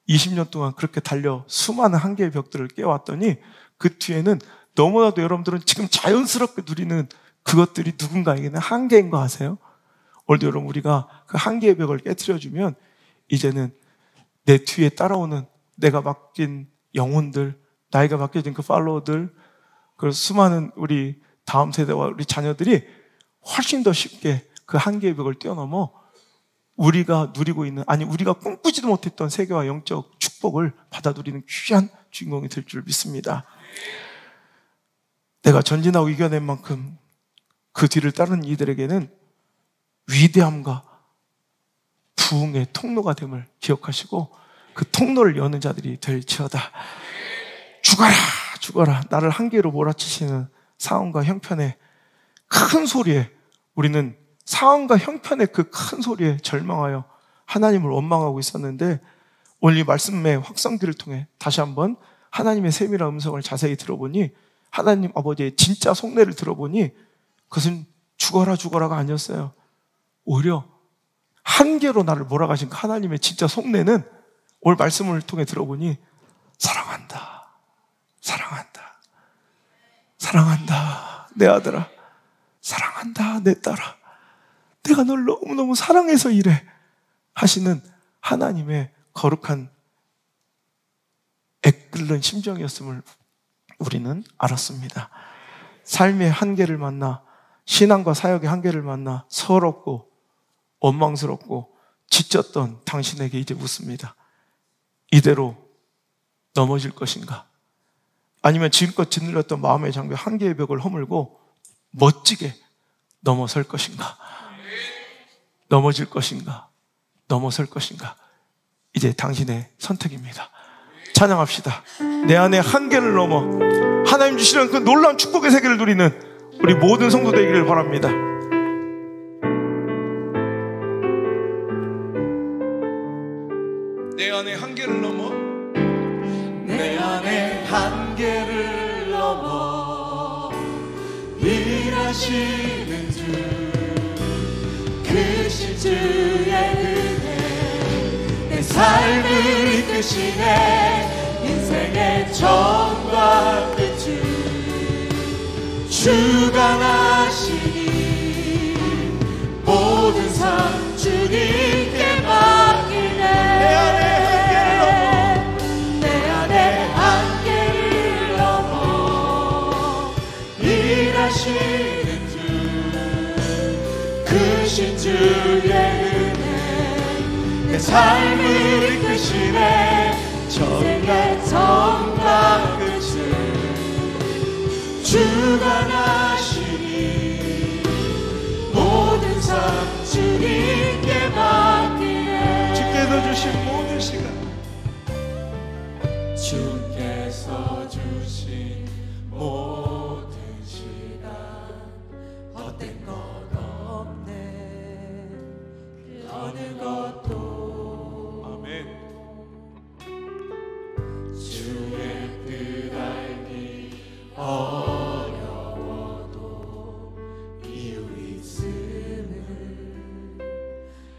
20년 동안 그렇게 달려 수많은 한계의 벽들을 깨왔더니 그 뒤에는 너무나도 여러분들은 지금 자연스럽게 누리는 그것들이 누군가에게는 한계인 거 아세요? 오늘도 여러분 우리가 그 한계의 벽을 깨트려주면 이제는 내 뒤에 따라오는 내가 맡긴 영혼들, 나이가 맡겨진 그 팔로워들, 그 수많은 우리 다음 세대와 우리 자녀들이 훨씬 더 쉽게 그 한계의 벽을 뛰어넘어 우리가 누리고 있는, 아니 우리가 꿈꾸지도 못했던 세계와 영적 축복을 받아 누리는 귀한 주인공이 될 줄 믿습니다. 내가 전진하고 이겨낸 만큼 그 뒤를 따르는 이들에게는 위대함과 부흥의 통로가 됨을 기억하시고 그 통로를 여는 자들이 될지어다. 죽어라 죽어라 나를 한계로 몰아치시는 사원과 형편의 큰 소리에, 우리는 사원과 형편의 그 큰 소리에 절망하여 하나님을 원망하고 있었는데 오늘 이 말씀의 확성기를 통해 다시 한번 하나님의 세밀한 음성을 자세히 들어보니, 하나님 아버지의 진짜 속내를 들어보니 그것은 죽어라 죽어라가 아니었어요. 오히려 한계로 나를 몰아가신 하나님의 진짜 속내는 오늘 말씀을 통해 들어보니 사랑한다, 사랑한다, 사랑한다 내 아들아, 사랑한다 내 딸아, 내가 널 너무너무 사랑해서 이래 하시는 하나님의 거룩한 애끓는 심정이었음을 우리는 알았습니다. 삶의 한계를 만나, 신앙과 사역의 한계를 만나 서럽고 원망스럽고 지쳤던 당신에게 이제 묻습니다. 이대로 넘어질 것인가? 아니면 지금껏 짓눌렸던 마음의 장벽 한 개의 벽을 허물고 멋지게 넘어설 것인가? 넘어질 것인가? 넘어설 것인가? 이제 당신의 선택입니다. 찬양합시다. 내 안에 한계를 넘어 하나님 주시는 그 놀라운 축복의 세계를 누리는 우리 모든 성도 되기를 바랍니다. 내 안에 한계를 넘어,
내 안에 한계를 넘어 일하시는 주, 크신 주의 은혜 내 삶을 이끄시네. 인생의 처음과 끝을 주가 나시니 모든 삶 주님께 맡기네. 내 안에 한계를 넘어 일하시는 주, 크신 주의 은혜 내 삶을 이끄시네. 인생의 처음과 끝을 주가 나시니 모든 삶 주님께 맡기네.
주께서 주신 모든 시간,
주께서 주신 모든 시간 헛된 것 없네. 그 어느 것도
아멘.
주의 뜻 알기 어려워도 이유 있음을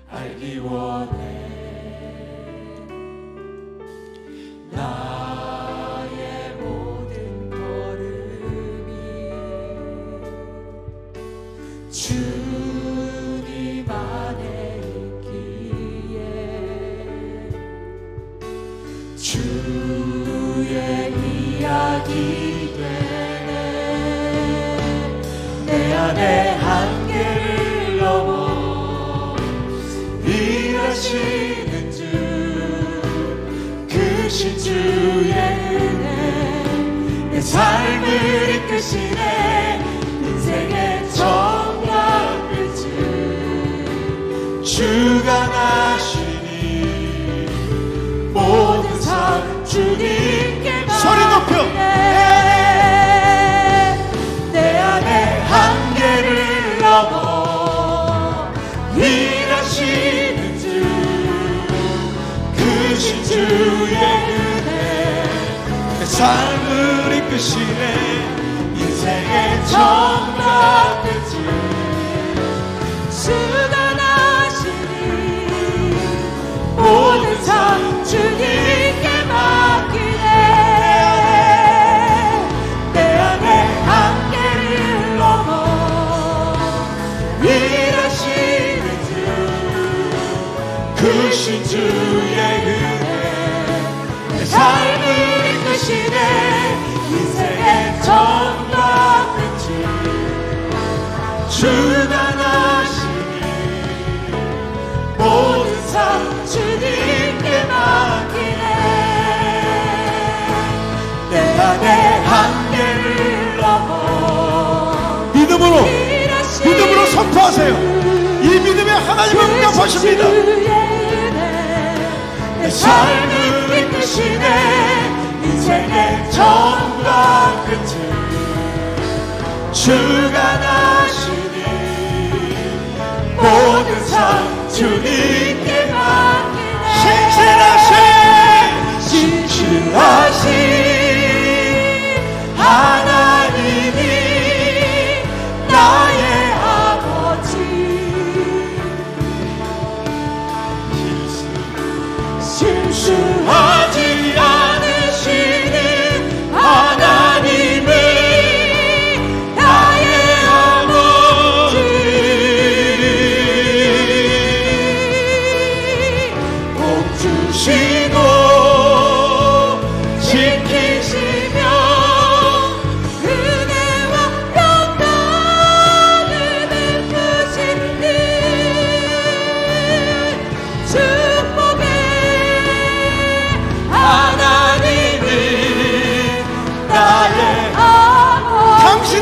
알기 원해. 나의 모든 걸음이 주님 안에 있기에 주의 이야기 되네. 내 안에 한계를 넘어 일하시는 주, 크신 주의 은혜 내 삶을 이끄시네. 인생의 처음과 끝을 주가 나시니 모든 삶 주님께
소리 높여.
내 안에 한계를 넘어 일하시는 주, 크신 주의 은혜 내 삶을 이끄시네. 인생의 처음과 끝을 주가 나시니 모든 삶 주님께 맡기네. 내 안에 한계를 넘어 일하시는 주, 크신 주의 은혜 내 삶을 이끄시네. 인생의 처음과 끝을 주가 나시니 모든 삶 주님께 맡기네. 내 안에 한계를 넘어
믿음으로 선포하세요. 이 믿음에 하나님을 응답하십니다.
내 삶을 이끄시네. 인생의 처음과 끝을 주가 나시니 모든 삶 주님께 맡기네. 신실하신 하나님이 나의 아버지, 실수하지 않으시는 하나님이 나의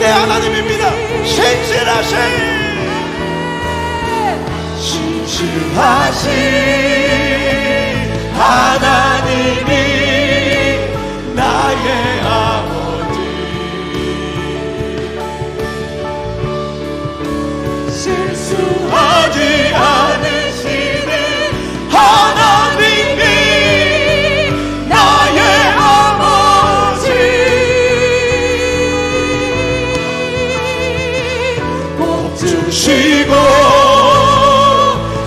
당신의 하나님입니다. 신실하신
하나님이 나의 아버지, 실수하지 않으시는 하나님이 나의 아버지, 복 주시고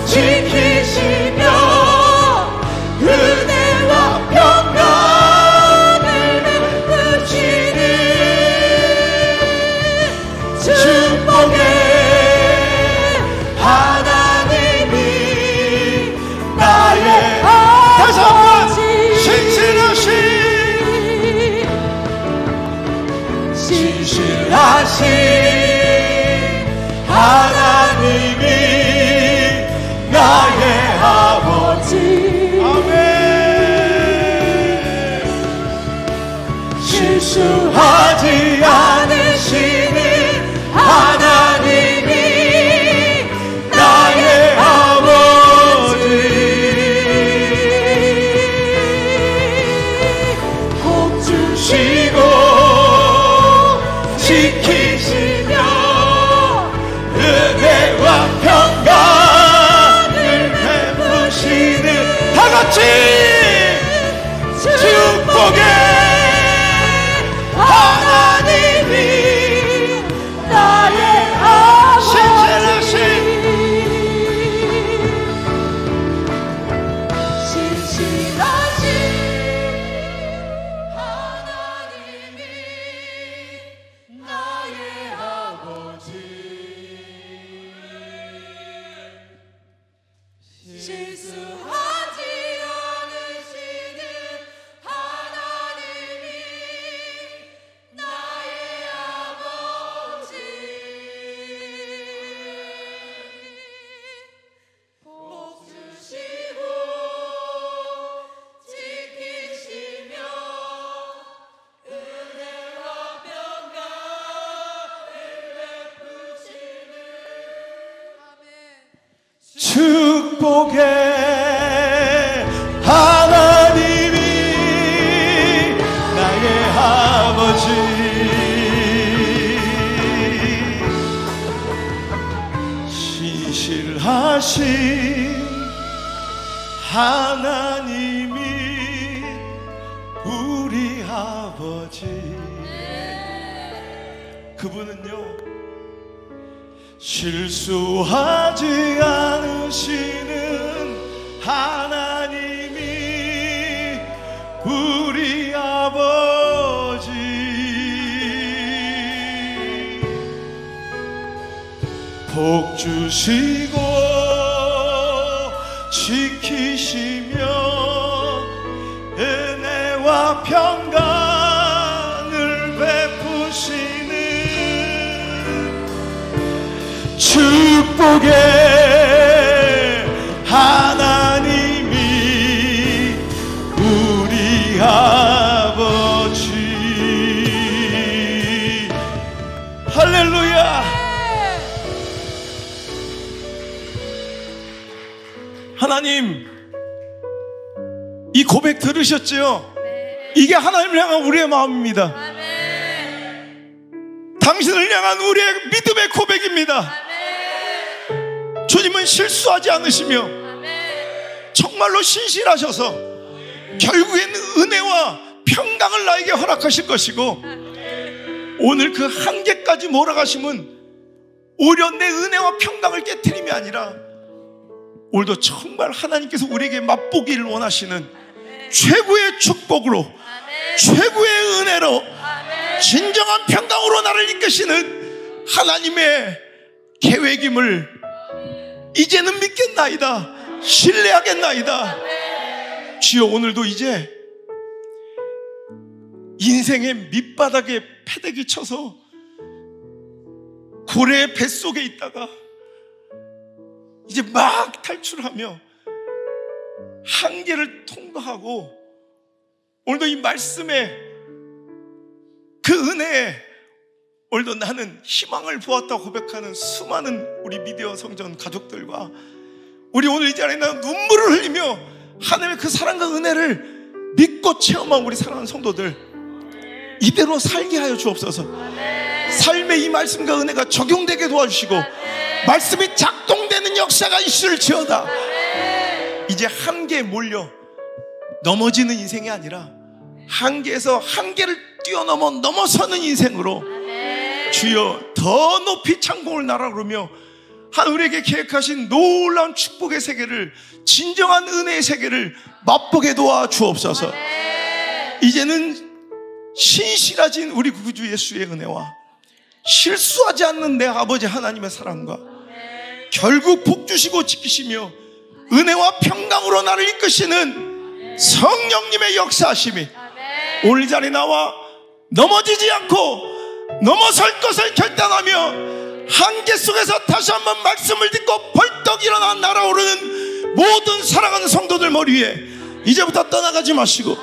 지키시며 은혜와 평강을 베푸시는 축복의 하나님이 나의 다시 한번 신실하신 하나님이 나의 아버지. 아멘. 실수하지 않으시는 하나님이 나의 아버지, 복 주시고 지키시며 은혜와 평강을 베푸시는 다같이 축복의 하나님이 나의 아버지, 신실하신 하나님이 나의 아버지, 실수하지 않으시는 하나님이 나의 아버지, 복 주시고 지키시며 은혜와 평강을 베푸시는 축복의 하나님이 나의 아버지, 신실하신 하나님이 우리 아버지. 그분은요 실수하지 않으시는 하나님이 우리 아버지, 복 주시고 지키시며 은혜와 평강을 베푸시는 축복의 하나님이 우리 아버지. 할렐루야. 하나님, 이 고백 들으셨죠? 이게 하나님을 향한 우리의 마음입니다. 당신을 향한 우리의 믿음의 고백입니다. 주님은 실수하지 않으시며 정말로 신실하셔서 결국엔 은혜와 평강을 나에게 허락하실 것이고, 오늘 그 한계까지 몰아가심은 오히려 내 은혜와 평강을 깨트림이 아니라 오늘도 정말 하나님께서 우리에게 맛보기를 원하시는 최고의 축복으로, 최고의 은혜로, 진정한 평강으로 나를 이끄시는 하나님의 계획임을 이제는 믿겠나이다, 신뢰하겠나이다. 주여, 오늘도 이제 인생의 밑바닥에 패대기 쳐서 고래의 뱃속에 있다가 이제 막 탈출하며 한계를 통과하고, 오늘도 이 말씀에 그 은혜에 오늘도 나는 희망을 보았다고 고백하는 수많은 우리 미디어 성전 가족들과 우리 오늘 이 자리에 나는 눈물을 흘리며 하나님의 그 사랑과 은혜를 믿고 체험한 우리 사랑하는 성도들, 이대로 살게 하여 주옵소서. 삶의 이 말씀과 은혜가 적용되게 도와주시고 말씀이 작동되는 역사가 있을지어다. 이제 한계에 몰려 넘어지는 인생이 아니라 한계에서 한계를 뛰어넘어 넘어서는 인생으로 주여 더 높이 창공을 날아 그러며 우리에게 계획하신 놀라운 축복의 세계를, 진정한 은혜의 세계를 맛보게 도와 주옵소서. 이제는 신실하신 우리 구주 예수의 은혜와 실수하지 않는 내 아버지 하나님의 사랑과 결국 복 주시고 지키시며 은혜와 평강으로 나를 이끄시는 성령님의 역사하심이 오늘 이 자리에 나와 넘어지지 않고 넘어설 것을 결단하며 한계 속에서 다시 한번 말씀을 듣고 벌떡 일어나 날아오르는 모든 사랑하는 성도들 머리 위에 이제부터 떠나가지 마시고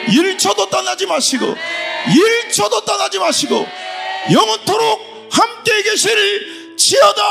1초도 떠나지 마시고 1초도 떠나지 마시고 영원토록 함께 계시리지어다.